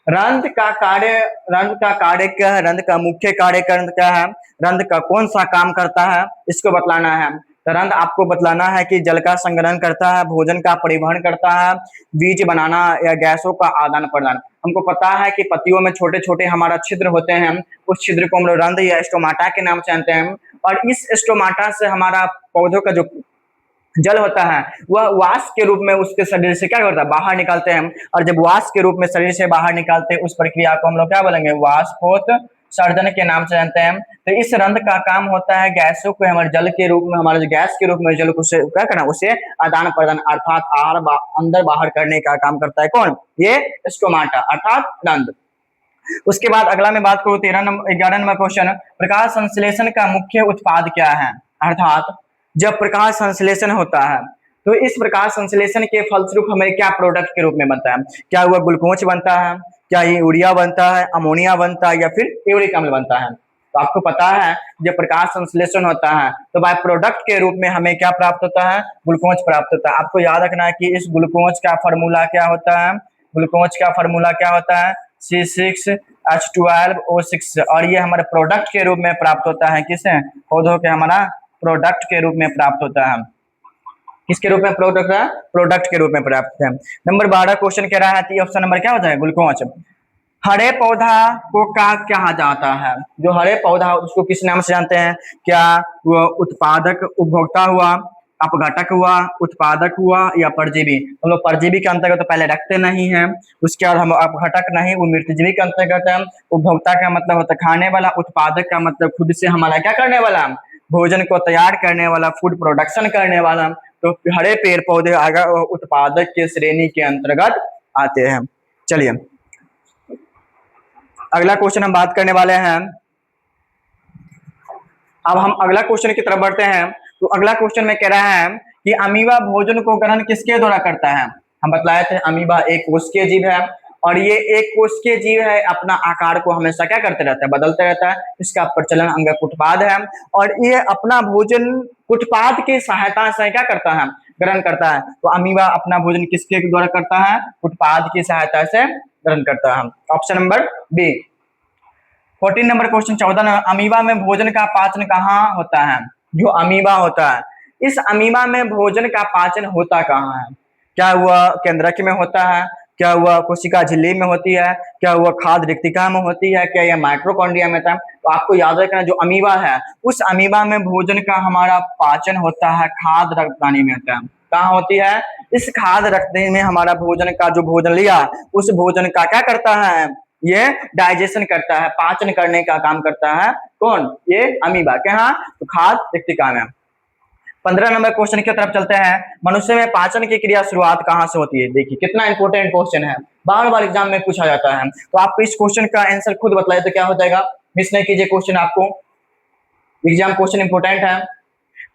[SPEAKER 1] रंध्र का कार्य क्या है, रंध्र का मुख्य कार्य क्या है, रंध्र का कौन सा काम करता है, इसको बतलाना है। तो रंध्र आपको बतलाना है कि जल का संग्रहण करता है, भोजन का परिवहन करता है, बीज बनाना या गैसों का आदान प्रदान। हमको पता है कि पत्तियों में छोटे छोटे हमारा छिद्र होते हैं, उस छिद्र को हम लोग रंध्र या स्टोमाटा के नाम से जानते हैं। और इस स्टोमाटा से हमारा पौधों का जो जल होता है वह वाष्प के रूप में उसके शरीर से क्या करता है, बाहर निकालते हैं। और जब वाष्प के रूप में शरीर से बाहर निकालते हैं उस प्रक्रिया को हम लोग क्या बोलेंगे, वाष्पोत्सर्जन के नाम से जानते हैं। तो इस रंध्र का काम होता है गैसों को हमारे जल के रूप में, हमारे गैस के रूप में जल को क्या करना, उसे आदान प्रदान अर्थात अंदर बाहर करने का काम करता है। कौन, ये स्टोमाटा अर्थात रंध्र। उसके बाद अगला मैं बात करूं 11 नंबर क्वेश्चन, प्रकाश संश्लेषण का मुख्य उत्पाद क्या है। अर्थात जब प्रकाश संश्लेषण होता है तो इस प्रकाश संश्लेषण के फलस्वरूप हमें क्या प्रोडक्ट के रूप में बनता है, क्या वह ग्लूकोज बनता है, क्या ये यूरिया बनता है, अमोनिया बनता है, या फिर यूरिक अम्ल बनता है। तो आपको पता है जब प्रकाश संश्लेषण होता है तो बाय प्रोडक्ट के रूप में हमें क्या प्राप्त होता है, ग्लूकोज प्राप्त होता है। आपको याद रखना है कि इस ग्लूकोज का फॉर्मूला क्या होता है, ग्लूकोज का फॉर्मूला क्या होता है, C6H12O6। और ये हमारे प्रोडक्ट के रूप में प्राप्त होता है, किसे, पौधों के हमारा प्रोडक्ट के रूप में प्राप्त होता है। किसके रूप में प्राप्त होता है, प्रोडक्ट के रूप में प्राप्त है। नंबर 12 क्वेश्चन कह रहा है, ऑप्शन नंबर क्या होता है, ग्लूकोज। हरे पौधा को क्या कहा जाता है, जो हरे पौधा उसको किस नाम से जानते हैं, क्या वो उत्पादक उपभोक्ता हुआ, अपघटक हुआ, उत्पादक हुआ, या परजीवी। हम लोग परजीवी के अंतर्गत तो पहले रखते नहीं है, उसके बाद हम अपघटक नहीं, वो मृतजीवी के अंतर्गत है। उपभोक्ता का मतलब होता है खाने वाला, उत्पादक का मतलब खुद से हमारा क्या करने वाला, भोजन को तैयार करने वाला, फूड प्रोडक्शन करने वाला। तो हरे पेड़ पौधे अगर उत्पादक के श्रेणी के अंतर्गत आते हैं। चलिए अगला क्वेश्चन हम बात करने वाले हैं। अब हम अगला क्वेश्चन की तरफ बढ़ते हैं। तो अगला क्वेश्चन में कह रहा है कि अमीबा भोजन को ग्रहण किसके द्वारा करता है। हम बतलाए थे अमीबा एक कोशिकीय जीव है, और ये एक कोशिकीय जीव है, अपना आकार को हमेशा क्या करते रहता है, बदलते रहता है। इसका प्रचलन अंग कुटपाद है, और ये अपना भोजन कुटपाद की सहायता से क्या करता है, ग्रहण करता है। तो अमीबा अपना भोजन किसके द्वारा करता है, कुटपाद की सहायता से ग्रहण करता है। Option number B. 14 number question 14 amoeba में भोजन का पाचन कहाँ होता है। जो अमीबा होता है, इस अमीबा में भोजन का पाचन होता कहाँ है, क्या वह केंद्रक में होता है, क्या वह कोशिका झिल्ली में होती है, क्या वह खाद्य रिक्तिका में होती है, क्या यह माइटोकॉन्ड्रिया में था। तो आपको याद रखना जो अमीबा है उस अमीबा में भोजन का हमारा पाचन होता है खाद्य रक्त प्रणाली में होता है। कहाँ होती है, इस खाद्य रक्त में हमारा भोजन का जो भोजन लिया उस भोजन का क्या करता है, ये डाइजेशन करता है, पाचन करने का काम करता है। कौन, ये अमीबा के, हाँ तो खाद्य रिक्तिका में। 15 नंबर क्वेश्चन की तरफ चलते हैं। मनुष्य में पाचन की क्रिया शुरुआत कहाँ से होती है। देखिए कितना इंपॉर्टेंट क्वेश्चन है, बार बार एग्जाम में पूछा जाता है। तो आपको इस क्वेश्चन का आंसर खुद बताइए तो क्या हो जाएगा, मिस नहीं कीजिए क्वेश्चन, आपको एग्जाम क्वेश्चन इंपॉर्टेंट है।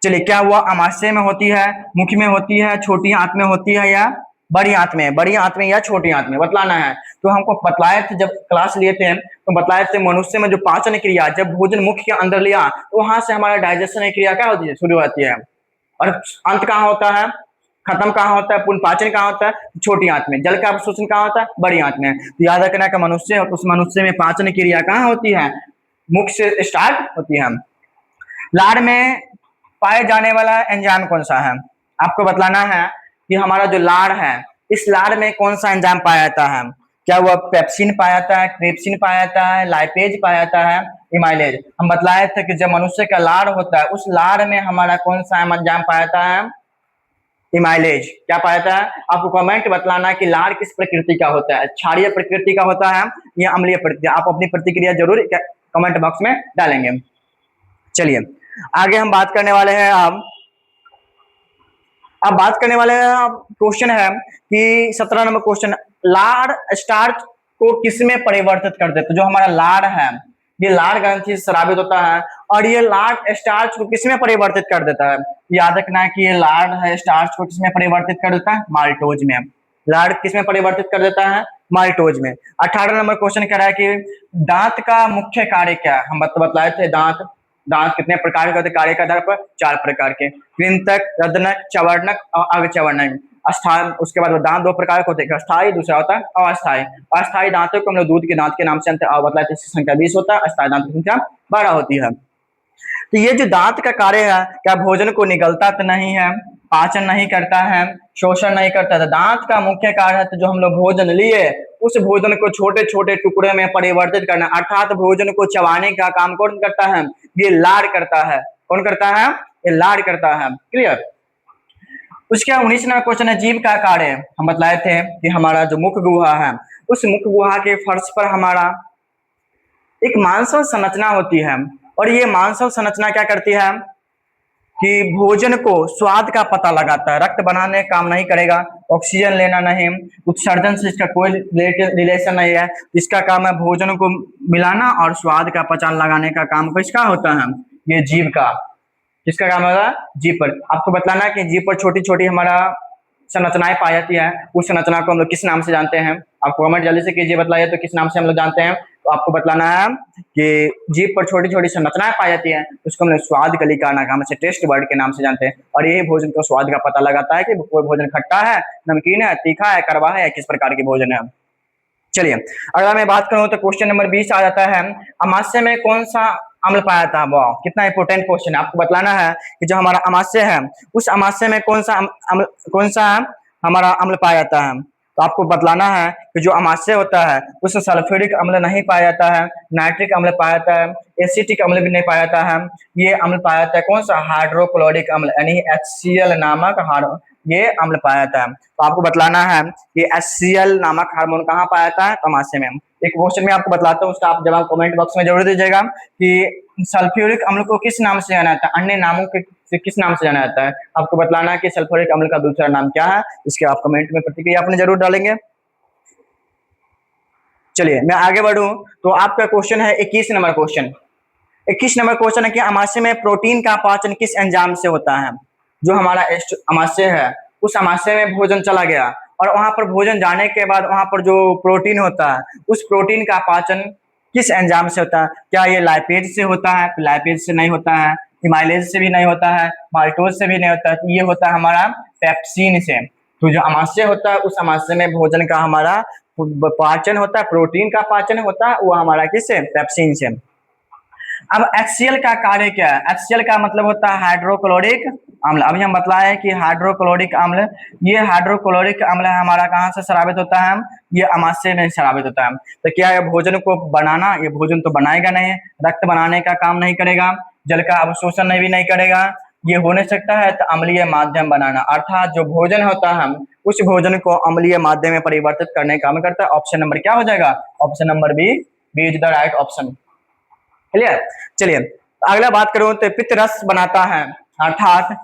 [SPEAKER 1] चलिए, क्या वह अमाशय में होती है, मुख में होती है, छोटी आंत में होती है, या बड़ी आंत में, बड़ी आंत में या छोटी आंत में, बतलाना है। तो हमको बतलाए थे जब क्लास लिए थे तो बतलाए थे मनुष्य में जो पाचन क्रिया, जब भोजन मुख के अंदर लिया तो वहां से हमारा डाइजेशन क्रिया क्या होती है, शुरू होती है। और अंत कहाँ होता है, खत्म कहाँ होता है, पूर्ण पाचन कहाँ होता है, छोटी आंत में। जल का अवशोषण कहाँ होता है, बड़ी आंत में। तो याद रखना कि मनुष्य, उस मनुष्य में पाचन क्रिया कहाँ होती है, मुख से स्टार्ट होती है। लार में पाए जाने वाला एंजाइम कौन सा है, आपको बतलाना है कि हमारा जो लार है इस लार में कौन सा एंजाइम पाया जाता है। क्या वह पेप्सिन पाया जाता है, क्रिप्सिन पाया जाता है, लाइपेज पाया जाता है, इमाइलेज। हम बतलाए थे कि जब मनुष्य का लार होता है उस लार में हमारा कौन सा एंजाइम पाया जाता है, इमाइलेज। क्या पाया जाता है, आपको कमेंट बतलाना कि लार किस प्रकृति का होता है, क्षारीय प्रकृति का होता है या अम्लीय प्रकृति। आप अपनी प्रतिक्रिया जरूर कमेंट बॉक्स में डालेंगे। चलिए आगे हम बात करने वाले हैं। अब बात करने वाले हैं, क्वेश्चन है कि 17 नंबर क्वेश्चन, लार स्टार्च को किसमें परिवर्तित कर देते। जो हमारा लार है ये लार ग्रंथि से स्रावित होता है, और ये लार स्टार्च को किसमें परिवर्तित कर देता है। याद रखना है कि ये लार है स्टार्च को किसमें परिवर्तित कर देता है, माल्टोज में। लार किसमें परिवर्तित कर देता है, माल्टोज में। 18 नंबर क्वेश्चन कह रहा है कि दांत का मुख्य कार्य क्या है। हम बतलाए थे दांत कितने प्रकार के होते हैं, कार्य के आधार पर 4 प्रकार के, कृंतक, रदनक, चवर्णक और अर्धचवर्णक। अस्थायी, उसके बाद दांत दो प्रकार के होते हैं, अस्थायी, दूसरा होता है अस्थायी। अस्थायी दांतों को हम लोग दूध के दांत के नाम से जानते हैं, और बताया इसकी संख्या 20 होता है, अस्थायी दांत की संख्या 12 होती है। तो ये जो दांत का कार्य है, क्या भोजन को निगलता तो नहीं है, पाचन नहीं करता है, शोषण नहीं करता है। दांत का मुख्य कार्य है तो जो हम लोग भोजन लिए उस भोजन को छोटे छोटे टुकड़े में परिवर्तित करना, अर्थात भोजन को चबाने का काम कौन करता है, ये लार करता है। कौन करता है, ये लार करता है। क्लियर। उसके 19वां क्वेश्चन है जीव का कार्य। हम बतलाए थे कि हमारा जो मुख गुहा है, उस मुख गुहा के फर्श पर हमारा एक मांसल संरचना होती है, और ये मांसल संरचना क्या करती है कि भोजन को स्वाद का पता लगाता है। रक्त बनाने का काम नहीं करेगा, ऑक्सीजन लेना नहीं, उत्सर्जन से इसका कोई रिलेशन नहीं है। इसका काम है भोजन को मिलाना और स्वाद का पहचान लगाने का काम किसका होता है, ये जीव का। किसका काम होगा, जीव पर। आपको बतलाना है कि जीव पर छोटी छोटी हमारा संरचनाएं पाई जाती है, उस संरचना को हम लोग किस नाम से जानते हैं। आपको कमेंट जल्दी से कीजिए, बताइए तो किस नाम से हम लोग जानते हैं। तो आपको बतलाना है कि जीभ पर छोटी छोटी संरचनाएं पाई जाती हैं, उसको हम लोग स्वाद कलिका नाम से, टेस्ट बर्ड के नाम से जानते हैं। और यही भोजन को स्वाद का पता लगाता है कि कोई भोजन खट्टा है, नमकीन है, तीखा है, कड़वा है, या किस प्रकार की भोजन है। चलिए अगर मैं बात करूं तो क्वेश्चन नंबर 20 आ जाता है, अमाशय में कौन सा अम्ल पाया था। वाह, कितना इंपॉर्टेंट क्वेश्चन है। आपको बतलाना है कि जो हमारा अमाशय है, उस अमाशय में कौन सा हमारा अम्ल पाया जाता है। तो आपको बतलाना है कि जो अमाशय होता है उसमें सल्फ्यूरिक अम्ल नहीं पाया जाता है, नाइट्रिक अम्ल पाया जाता है, एसिटिक अम्ल भी नहीं पाया जाता है। ये अम्ल पाया जाता है कौन सा, हाइड्रोक्लोरिक अम्ल, यानी HCl नामक ये अम्ल पाया जाता है। तो आपको बतलाना है कि HCl नामक हार्मोन कहाँ पाया जाता है, अमाशय में। एक क्वेश्चन में आपको बतलाता हूँ, उसका आप जवाब कमेंट बॉक्स में जरूर दीजिएगा कि सल्फ्यूरिक अम्ल को किस नाम से जाना जाता है, अन्य नामों के से किस नाम से जाना जाता है। आपको बतलाना है कि सल्फ्यूरिक अम्ल का दूसरा नाम क्या है, इसके आप कमेंट में प्रतिक्रिया अपने जरूर डालेंगे। चलिए मैं आगे बढ़ूं तो आपका क्वेश्चन है 21 नंबर क्वेश्चन। 21 नंबर क्वेश्चन है कि अमाशय में प्रोटीन का पाचन किस एंजाइम से होता है। जो हमारा अमाशय है, उस अमाशय में भोजन चला गया और वहां पर भोजन जाने के बाद वहां पर जो प्रोटीन होता है, उस प्रोटीन का पाचन किस एंजाइम से होता है। क्या ये लाइपेज से होता है, लाइपेज से नहीं होता है, हिमाइलेज से भी नहीं होता है, माल्टोज से भी नहीं होता है, तो ये होता है हमारा पेप्सिन से। तो जो अमाशय होता है, उस अमाशय में भोजन का हमारा पाचन होता है, प्रोटीन का पाचन होता है, वो हमारा किससे, पेप्सिन से। अब HCl का कार्य क्या है। HCl का मतलब होता है हाइड्रोक्लोरिक अम्ल। अभी हम बतलाए कि हाइड्रोक्लोरिक अम्ल, ये हाइड्रोक्लोरिक अम्ल हमारा कहाँ से स्रावित होता है, ये अमाशय में स्रावित होता है। तो क्या है, भोजन को बनाना, ये भोजन तो बनाएगा नहीं, रक्त बनाने का काम नहीं करेगा, जल का अवशोषण भी नहीं करेगा, ये हो नहीं सकता है। तो अम्लीय माध्यम बनाना, अर्थात जो भोजन होता है उस भोजन को अम्लीय माध्यम में परिवर्तित करने का काम करता है। ऑप्शन नंबर क्या हो जाएगा, option number B is the right option. Clear. चलिए अगला बात करूं तो पित्त रस बनाता है, अर्थात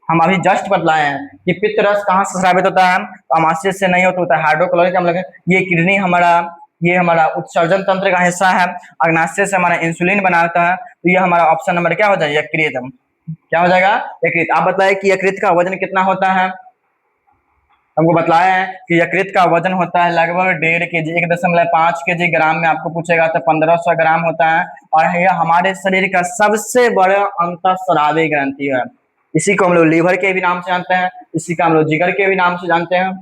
[SPEAKER 1] हम अभी जस्ट बतलाए हैं कि पित्त रस कहाँ से स्रावित होता है, तो अमाशय से नहीं होता है, हाइड्रोक्लोरिक अम्ल। ये किडनी हमारा, ये हमारा उत्सर्जन तंत्र का हिस्सा है, अग्नाशय से हमारा इंसुलिन बनाता है। तो ये हमारा ऑप्शन नंबर क्या हो जाएगा, यकृत। क्या हो जाएगा, यकृत। आप बताए कि यकृत का वजन कितना होता है। हमको बतलाया है कि यकृत का वजन होता है लगभग 1.5 kg, 1.5 kg ग्राम में आपको पूछेगा तो 1500 ग्राम होता है। और यह हमारे शरीर का सबसे बड़ा अंतःस्रावी ग्रंथि है। इसी को हम लोग लीवर के भी नाम से जानते हैं, इसी का हम लोग जिगर के भी नाम से जानते हैं।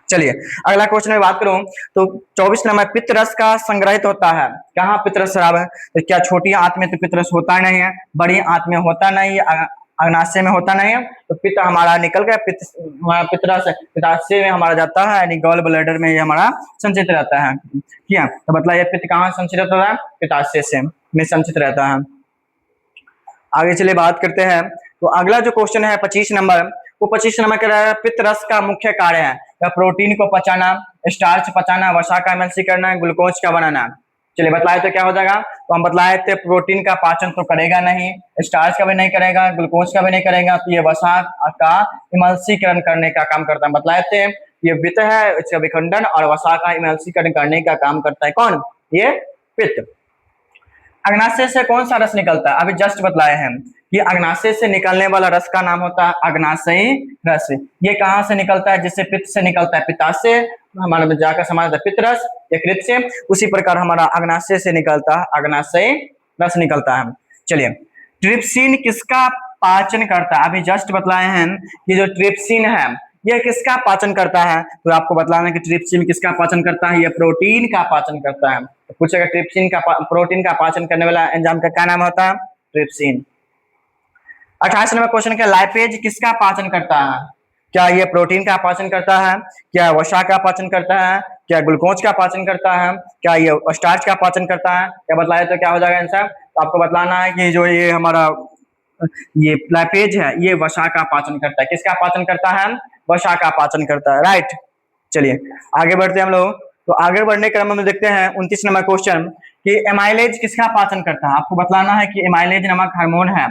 [SPEAKER 1] चलिए अगला क्वेश्चन में बात करूं तो 24 नंबर, पित्त रस का संग्रहित होता है कहाँ, पित्त रस स्राव है। तो क्या छोटी आंत में तो पित्त रस होता नहीं है, बड़ी आंत में होता नहीं है, अग्नाशय में होता नहीं है। तो पित्त हमारा निकल गया, पित्तरस पित्ताशय में हमारा जाता है, यानी गॉल ब्लैडर में ये हमारा संचित रहता है। ठीक है, तो मतलब ये पित्त कहाँ संचित होता है, पित्ताशय से में संचित रहता है। आगे चलिए बात करते हैं तो अगला जो क्वेश्चन है 25 नंबर, वो 25 नंबर कह रहा है पित्त रस का मुख्य कार्य है प्रोटीन को पचाना, स्टार्च पचाना, वसा का एमएलसी करना, ग्लूकोज का बनाना। चलिए बतलाए तो क्या हो जाएगा, तो हम बतलाए थे प्रोटीन का पाचन तो करेगा नहीं, स्टार्च का भी नहीं करेगा, ग्लूकोज का भी नहीं करेगा, तो ये वसा का इमल्सीकरण करने का काम करता है। बतलाए थे ये पित्त है, इसका विखंडन और वसा का इमल्सीकरण करने का काम करता है कौन, ये पित्त। अग्नाशय से कौन सा रस निकलता है, अभी जस्ट बतलाए हैं कि अग्नाशय से निकलने वाला रस का नाम होता है अग्नाशयी रस। ये कहाँ से निकलता है, जिससे पित्त से निकलता है, पित्ताशय हमारा में जाकर समान पित्त रस यकृत से, उसी प्रकार हमारा अग्नाशय से निकलता है अग्नाशयी रस निकलता है। चलिए ट्रिप्सिन किसका पाचन करता है, अभी जस्ट बतलाए हैं कि जो ट्रिप्सिन है यह किसका पाचन करता है? तो आपको बतलाना है कि ट्रिप्सिन किसका पाचन करता है? यह प्रोटीन का पाचन करता है। तो पूछेगा ट्रिप्सिन का प्रोटीन का पाचन करने वाला एंजाइम का क्या नाम होता है? ट्रिप्सिन। 28 नंबर क्वेश्चन क्या, लाइपेज किसका पाचन करता है? क्या ये प्रोटीन का पाचन करता है? क्या वसा का पाचन करता है? क्या ग्लूकोज का पाचन करता है? क्या ये स्टार्च का पाचन करता है? क्या बतलाए तो क्या हो जाएगा आंसर? तो आपको बतलाना है कि जो ये हमारा ये लाइपेज है ये वसा का पाचन करता है। किसका पाचन करता है? वसा का पाचन करता है, राइट। चलिए आगे बढ़ते हैं हम लोग। तो आगे बढ़ने के क्रम में देखते हैं 29 नंबर क्वेश्चन कि एमाइलेज किसका पाचन करता है? आपको बतलाना है कि एमाइलेज नामक हार्मोन है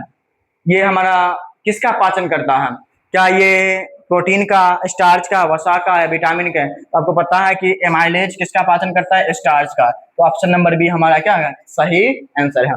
[SPEAKER 1] ये हमारा किसका पाचन करता है? क्या ये प्रोटीन का, स्टार्च का, वसा का या विटामिन का? तो आपको पता है कि एमाइलेज किसका पाचन करता है? स्टार्च का। तो ऑप्शन नंबर बी हमारा क्या है? सही आंसर है।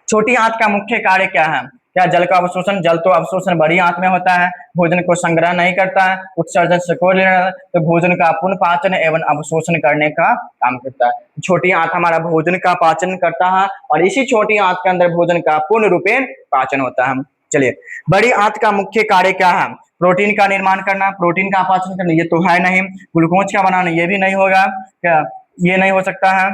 [SPEAKER 1] छोटी आंत का मुख्य कार्य क्या है? क्या जल का अवशोषण? जल तो अवशोषण बड़ी आंत में होता है, भोजन को संग्रह नहीं करता है, उत्सर्जन से कोई लेना, तो भोजन का पुनः पाचन एवं अवशोषण करने का काम करता है। छोटी आंत हमारा भोजन का पाचन करता है और इसी छोटी आंत के अंदर भोजन का पूर्ण रूपेण पाचन होता है। चलिए, बड़ी आंत का मुख्य कार्य क्या है? प्रोटीन का निर्माण करना, प्रोटीन का पाचन करना, ये तो है नहीं। ग्लूकोज का बनाना, ये भी नहीं होगा। क्या ये नहीं हो सकता है?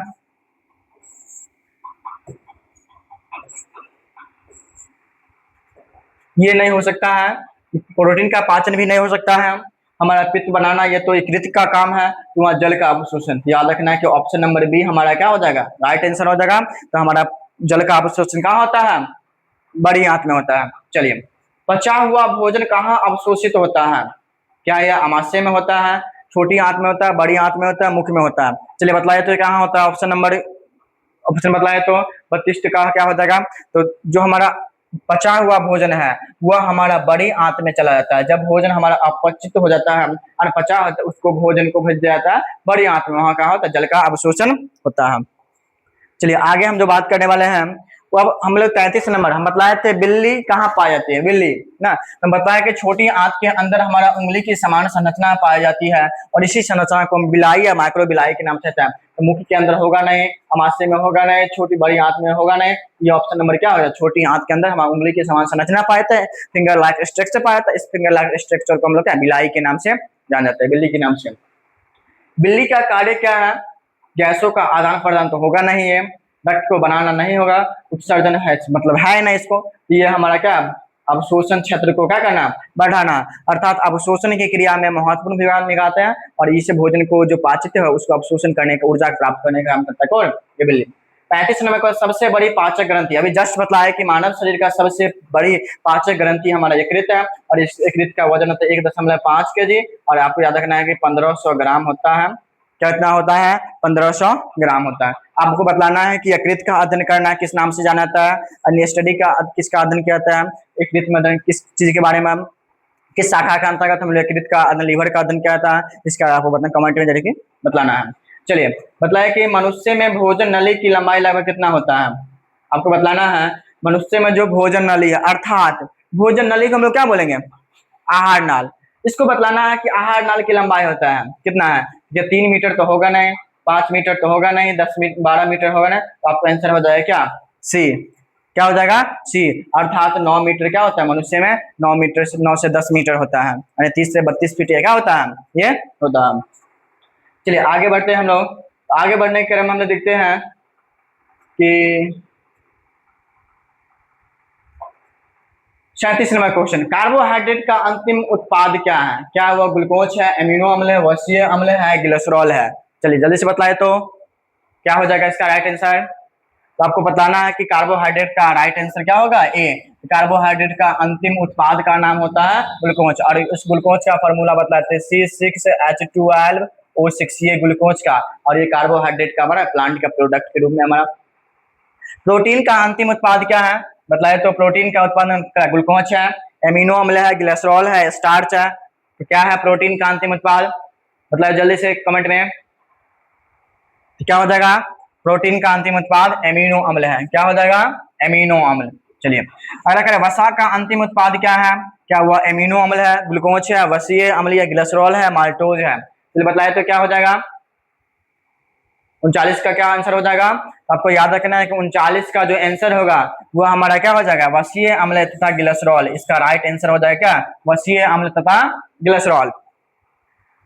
[SPEAKER 1] ये नहीं हो सकता है। प्रोटीन का पाचन भी नहीं हो सकता है। हमारा पित्त बनाना, ये तो यकृत का काम है। तो वहाँ जल का अवशोषण, याद रखना है कि ऑप्शन नंबर बी हमारा क्या हो जाएगा? राइट आंसर हो जाएगा। तो हमारा जल का अवशोषण कहाँ होता है? बड़ी आंत में होता है। चलिए, पचा हुआ भोजन कहाँ अवशोषित होता है? क्या यह आमाशय में होता है, छोटी आंत में होता है, बड़ी आंत में होता है, मुख में होता है? चलिए बतलाइए तो कहाँ होता है? ऑप्शन बतलाए तो 32 का क्या हो जाएगा? तो जो हमारा पचा हुआ भोजन है वह हमारा बड़ी आंत में चला जाता है। जब भोजन हमारा अपचित हो जाता है, अनपचा होता है, उसको भोजन को भेज दिया जाता है बड़ी आंत में, वहां क्या होता है? जल का अवशोषण होता है। चलिए आगे हम जो बात करने वाले हैं वो अब हम लोग 33 नंबर हम बतलाए थे बिल्ली कहाँ पाई जाती है? बिल्ली ना, हम बताया कि छोटी आंत के अंदर हमारा उंगली की समान संरचना पाई जाती है और इसी संरचना को हम बिलाई या माइक्रो बिलाई के नाम से कहते हैं। तो मुख के अंदर होगा नहीं, अमाशय में होगा नहीं, छोटी बड़ी आंत में होगा नहीं। ये ऑप्शन नंबर क्या होगा? छोटी आंत के अंदर हमारा उंगली की समान संरचना पाए थे, फिंगर लाइक स्ट्रक्चर पाया था। इस फिंगर लाइक स्ट्रक्चर को हम लोग क्या बिलाई के नाम से जान जाते हैं, बिल्ली के नाम से। बिल्ली का कार्य क्या है? गैसों का आदान प्रदान तो होगा नहीं है, रक्त को बनाना नहीं होगा, उत्सर्जन है मतलब है नहीं इसको। ये हमारा क्या? अवशोषण क्षेत्र को क्या करना? बढ़ाना। अर्थात अवशोषण की क्रिया में महत्वपूर्ण भूमिका निभाते हैं और इसे भोजन को जो पाचित है उसको अवशोषण करने का, ऊर्जा प्राप्त करने का काम करता है। कौन? ये बिल्ली। 35 नंबर को सबसे बड़ी पाचक ग्रंथि, अभी जस्ट बताया कि मानव शरीर का सबसे बड़ी पाचक ग्रंथि हमारा यकृत है और इस यकृत का वजन होता है 1.5 kg और आपको याद रखना है कि 1500 ग्राम होता है। कितना होता है? 1500 ग्राम होता है। आपको बतलाना है कि यकृत का अध्ययन करना किस नाम से जाना जाता है? अन्य स्टडी का किसका अध्ययन किया जाता है? यकृत में अध्ययन किस चीज के बारे में, किस शाखा के अंतर्गत हम यकृत का अध्ययन, लीवर का अध्ययन किया जाता है? इसका आपको बतना कमेंट में जरिए बतलाना है। चलिए बतलाए कि मनुष्य में भोजन नली की लंबाई लगभग कितना होता है? आपको बतलाना है मनुष्य में जो भोजन नली है, अर्थात भोजन नली को हम लोग क्या बोलेंगे? आहार नाल। इसको बतलाना है कि आहार नाल की लंबाई होता है कितना है? ये 3 मीटर तो होगा नहीं, 5 मीटर तो होगा नहीं, 12 मीटर होगा नहीं, तो आपका आंसर हो जाएगा क्या? सी। क्या हो जाएगा? सी। अर्थात 9 मीटर क्या होता है मनुष्य में? 9 मीटर से 9 से 10 मीटर होता है, यानी 30 से 32 फीट क्या होता है? ये होता है। चलिए आगे बढ़ते हैं हम लोग। आगे बढ़ने के क्रम में हम लोग देखते हैं कि 37 नंबर क्वेश्चन, कार्बोहाइड्रेट का अंतिम उत्पाद क्या है? क्या वह ग्लूकोज है, एमिनो अम्ल है, वसीय अम्ल है, ग्लिसरॉल है? चलिए जल्दी से बताए तो क्या हो जाएगा इसका राइट आंसर? तो आपको बताना है कि कार्बोहाइड्रेट का राइट आंसर क्या होगा? ए। कार्बोहाइड्रेट का अंतिम उत्पाद का नाम होता है ग्लूकोज और उस ग्लूकोज का फॉर्मूला बतलाते हैं C6H12O6, ये ग्लूकोज का और ये कार्बोहाइड्रेट का हमारा प्लांट का प्रोडक्ट के रूप में हमारा। प्रोटीन का अंतिम उत्पाद क्या है? बताए तो प्रोटीन का उत्पादन ग्लूकोज है, एमिनो अम्ल है, ग्लिसरॉल है, स्टार्च है। तो क्या है प्रोटीन का अंतिम उत्पाद? मतलब जल्दी से कमेंट में क्या हो जाएगा? प्रोटीन का अंतिम उत्पाद एमिनो अम्ल है। क्या हो जाएगा? एमिनो अम्ल। चलिए अगला करें, वसा का अंतिम उत्पाद क्या है? क्या वह एमिनो अम्ल है, ग्लूकोज है, वसीय अम्ल या ग्लिसरॉल है, माल्टोज है? चलिए बताए तो क्या हो जाएगा? 39 का क्या आंसर हो जाएगा? आपको याद रखना है कि 39 का जो आंसर होगा वो हमारा क्या हो जाएगा? वसीय अम्ल तथा ग्लिसरॉल। इसका राइट आंसर हो जाएगा क्या? वसीय अम्ल तथा ग्लिसरॉल।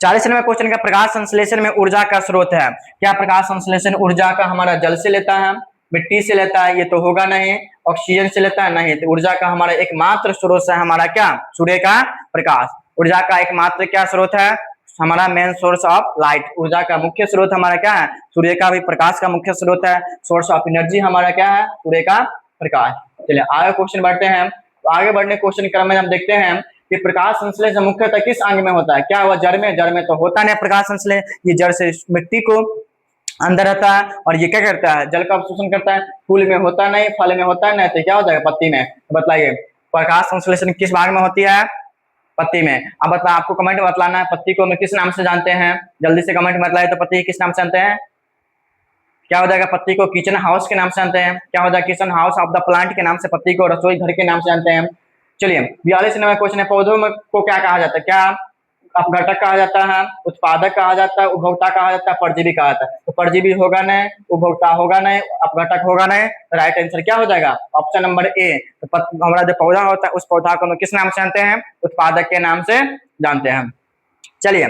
[SPEAKER 1] 40वें क्वेश्चन का, प्रकाश संश्लेषण में ऊर्जा का स्रोत है। क्या प्रकाश संश्लेषण ऊर्जा का हमारा जल से लेता है, मिट्टी से लेता है? ये तो होगा नहीं। ऑक्सीजन से लेता है? नहीं। तो ऊर्जा का हमारा एकमात्र स्रोत है हमारा क्या? सूर्य का प्रकाश। ऊर्जा का एकमात्र क्या स्रोत है? हमारा मेन सोर्स ऑफ लाइट। ऊर्जा का मुख्य स्रोत हमारा क्या है? सूर्य का भी प्रकाश का मुख्य स्रोत है। सोर्स ऑफ एनर्जी हमारा क्या है? सूर्य का प्रकाश। चलिए आगे क्वेश्चन बढ़ते हैं। तो आगे बढ़ने क्वेश्चन क्रम में हम देखते हैं कि प्रकाश संश्लेषण मुख्यतः किस अंग में होता है? क्या हुआ? जड़ में? जड़ में तो होता नहीं प्रकाश संश्लेषण। ये जड़ से मिट्टी को अंदर रहता है और ये क्या करता है? जल का अवशोषण करता है। फूल में होता नहीं, फल में होता नहीं, तो क्या हो जाएगा? पत्ती में। तो बताइए प्रकाश संश्लेषण किस भाग में होती है? पत्ती में। अब बता, आपको कमेंट में बतलाना है पत्ती को हम किस नाम से जानते हैं। जल्दी से कमेंट में बतलाइए तो पत्ती किस नाम से जानते हैं? क्या हो जाएगा? पत्ती को किचन हाउस के नाम से जानते हैं। क्या हो जाएगा? Kitchen house of the plant के नाम से पत्ती को रसोई घर के नाम से जानते हैं। चलिए 42वां क्वेश्चन है, पौधों में को क्या कहा जाता है? क्या अपघटक कहा जाता है, उत्पादक कहा जाता है, उपभोक्ता कहा जाता है, परजीवी कहा जाता है? तो परजीवी होगा नहीं, उपभोक्ता होगा नहीं, अपघटक होगा नहीं। राइट आंसर क्या हो जाएगा? Option number A. तो हमारा जो पौधा होता है उस पौधा को हम किस नाम से जानते हैं? उत्पादक के नाम से जानते हैं। चलिए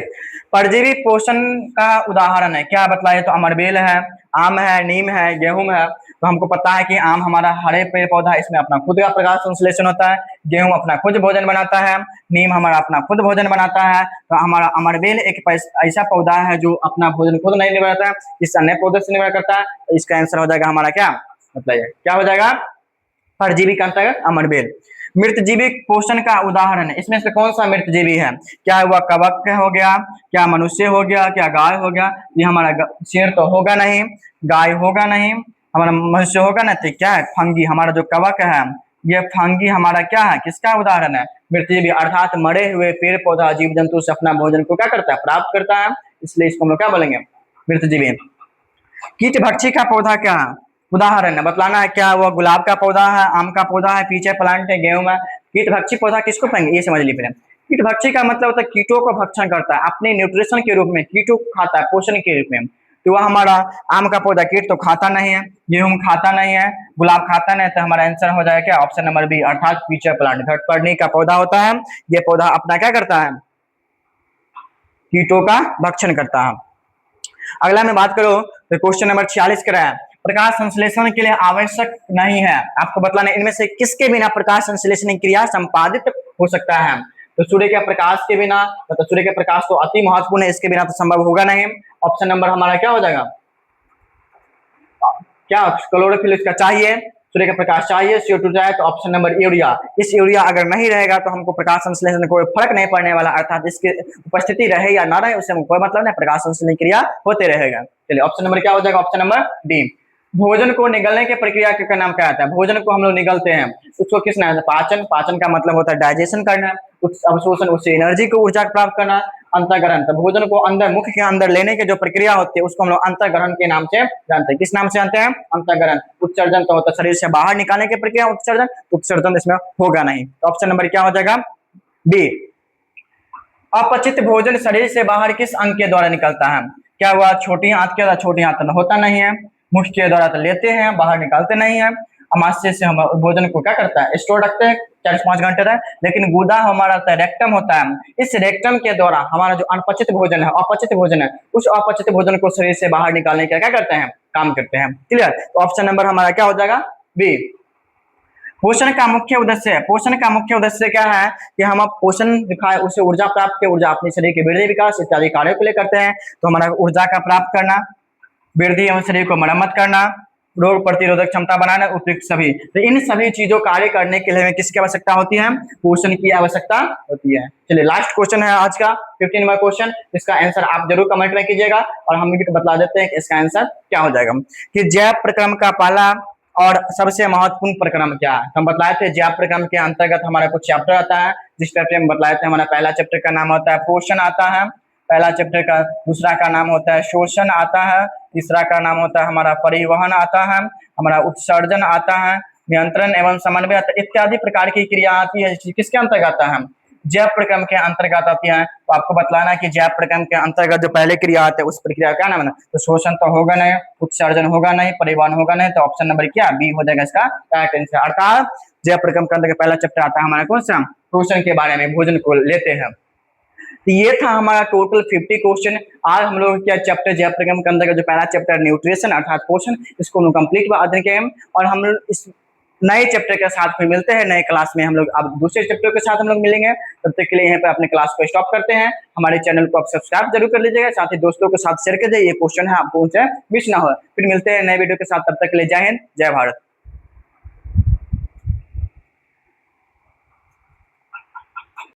[SPEAKER 1] परजीवी पोषण का उदाहरण है क्या? बतलाइए तो अमरबेल है, आम है, नीम है, गेहूं है। तो हमको पता है कि आम हमारा हरे पेड़ पौधा, इसमें अपना खुद का प्रकाश संश्लेषण होता है। गेहूं अपना खुद भोजन बनाता है। नीम हमारा अपना खुद भोजन बनाता है। तो हमारा अमरबेल एक ऐसा पौधा है जो अपना भोजन खुद नहीं बनाता है, इस अन्य पौधे से निर्भर करता है। तो इसका आंसर हो जाएगा हमारा क्या? बताइए क्या हो जाएगा? परजीवी का अंतर्गत अमरबेल। मृतजीवी पोषण का उदाहरण है, इसमें से कौन सा मृतजीवी है? क्या हुआ? कवक हो गया, क्या मनुष्य हो गया, क्या गाय हो गया? ये हमारा शेर तो होगा नहीं, गाय होगा नहीं, हमारा मनुष्य होगा ना। तो क्या है? फंगी। हमारा जो कवक है ये फंगी हमारा क्या है? किसका उदाहरण है? मृतजीवी अर्थात मरे हुए पेड़ पौधा जीव जंतु से अपना भोजन को क्या करता है? प्राप्त करता है। इसलिए इसको हम लोग क्या बोलेंगे? मृतजीवी। कीट भक्षी का पौधा क्या उदाहरण है? बतलाना है। क्या वो गुलाब का पौधा है, आम का पौधा है, पीछे प्लांट है, गेहूं है? कीट भक्षी पौधा किसको कहेंगे ये समझ लीजिए। कीट भक्षी का मतलब होता है कीटों को भक्षण करता है, अपने न्यूट्रिशन के रूप में कीटों को खाता है, पोषण के रूप में। तो वह हमारा आम का पौधा कीट तो खाता नहीं है, गेहूं खाता नहीं है, गुलाब खाता नहीं, तो हमारा आंसर हो जाएगा क्या? ऑप्शन नंबर बी अर्थात पीछे प्लांट। घटपर्णी का पौधा होता है, ये पौधा अपना क्या करता है? कीटों का भक्षण करता है। अगला मैं बात करूं तो क्वेश्चन नंबर 46 का है, प्रकाश संश्लेषण के लिए आवश्यक नहीं है। आपको बतलाना इनमें से किसके बिना प्रकाश संश्लेषण क्रिया संपादित हो सकता है? तो सूर्य के प्रकाश के बिना, तो सूर्य के प्रकाश तो अति महत्वपूर्ण है, इसके बिना तो संभव होगा नहीं। ऑप्शन नंबर हमारा क्या हो जाएगा? क्या क्लोरोफिल इसका चाहिए, सूर्य का प्रकाश चाहिए, CO2 चाहिए, तो ऑप्शन नंबर यूरिया। इस यूरिया अगर नहीं रहेगा तो हमको प्रकाश संश्लेषण में कोई फर्क नहीं पड़ने वाला, अर्थात इसकी उपस्थिति रहे या ना रहे उससे हमको कोई मतलब नहीं, प्रकाश संश्लेषण क्रिया होते रहेगा। चलिए ऑप्शन नंबर क्या हो जाएगा? Option number D. भोजन को निगलने की प्रक्रिया का नाम क्या आता है? भोजन को हम लोग निगलते हैं उसको किस नाम? पाचन। पाचन का मतलब होता है डाइजेशन करना, अवशोषण उससे एनर्जी को ऊर्जा प्राप्त करना। अंतर्ग्रहण, तो भोजन को अंदर मुख के अंदर लेने की जो प्रक्रिया होती है उसको हम लोग अंतर्ग्रहण के नाम से जानते हैं। किस नाम से जानते हैं? अंतर्ग्रहण। उत्सर्जन तो होता है शरीर से बाहर निकालने की प्रक्रिया, उत्सर्जन। उत्सर्जन इसमें होगा नहीं। तो ऑप्शन नंबर क्या हो जाएगा? बी। अपचित भोजन शरीर से बाहर किस अंग के द्वारा निकलता है? क्या हुआ? छोटी आंत के द्वारा। छोटी आंत में होता नहीं है। मुख के द्वारा तो लेते हैं, बाहर निकालते नहीं है। अमाशय से हम भोजन को क्या करता है? स्टोर रखते हैं 4-5 घंटे तक। लेकिन गुदा हमारा रेक्टम होता है, इस रेक्टम के द्वारा हमारा जो अनपचित भोजन है, अपचित भोजन है, उस अपचित भोजन को शरीर से बाहर निकालने का क्या करते हैं? काम करते हैं। क्लियर? तो ऑप्शन नंबर हमारा क्या हो जाएगा? बी। पोषण का मुख्य उद्देश्य, पोषण का मुख्य उद्देश्य क्या है? कि हम अब पोषण दिखाए उसे ऊर्जा प्राप्त के, ऊर्जा अपने शरीर के वृद्धि विकास इत्यादि कार्यों के लिए करते हैं। तो हमारा ऊर्जा का प्राप्त करना, वृद्धि एवं शरीर को मरम्मत करना, रोग प्रतिरोधक क्षमता बनाना, उपयुक्त सभी। तो इन सभी चीजों कार्य करने के लिए हमें किसकी आवश्यकता होती है? पोषण की आवश्यकता होती है। चलिए लास्ट क्वेश्चन है आज का 15 नंबर क्वेश्चन, इसका आंसर आप जरूर कमेंट में कीजिएगा और हम भी बता देते हैं कि इसका आंसर क्या हो जाएगा। कि जैव प्रक्रम का पहला और सबसे महत्वपूर्ण प्रक्रम क्या है? हम बतलाए थे जैव प्रक्रम के अंतर्गत हमारा कुछ चैप्टर आता है, जिस चैप्टर में बतलाए थे हमारा पहला चैप्टर का नाम होता है पोषण आता है, पहला चैप्टर का। दूसरा का नाम होता है शोषण आता है, तीसरा का नाम होता है हमारा परिवहन आता है, हमारा उत्सर्जन आता है, नियंत्रण एवं समन्वय इत्यादि प्रकार की क्रिया आती है, किसके अंतर्गत आता है? जैव प्रक्रम के अंतर्गत आती है। तो आपको बतलाना है कि जैव प्रक्रम के अंतर्गत जो पहले क्रिया आती है उस प्रक्रिया का क्या नाम है। तो शोषण तो होगा नहीं, उत्सर्जन होगा नहीं, परिवहन होगा नहीं, तो ऑप्शन नंबर क्या बी हो जाएगा इसका करेक्ट आंसर। अर्थात जैव प्रक्रम के अंदर पहला चैप्टर आता है हमारा कौन सा, पोषण के बारे में, भोजन को लेते हैं। तो ये था हमारा टोटल 50 क्वेश्चन। आज हम लोग क्या चैप्टर जैव प्रक्रम के अंदर का जो पहला चैप्टर न्यूट्रिशन अर्थात पोषण, इसको कंप्लीट बता के और हम लोग इस नए चैप्टर के साथ फिर मिलते हैं नए क्लास में। हम लोग अब दूसरे चैप्टर के साथ हम लोग मिलेंगे। तब तक के लिए यहाँ पे अपने क्लास को स्टॉप करते हैं। हमारे चैनल को आप सब्सक्राइब जरूर कर लीजिएगा, साथ ही दोस्तों के साथ शेयर कर दीजिए। ये क्वेश्चन है आपको उनसे मिस ना हो। फिर मिलते हैं नए वीडियो के साथ, तब तक के लिए जय हिंद, जय भारत।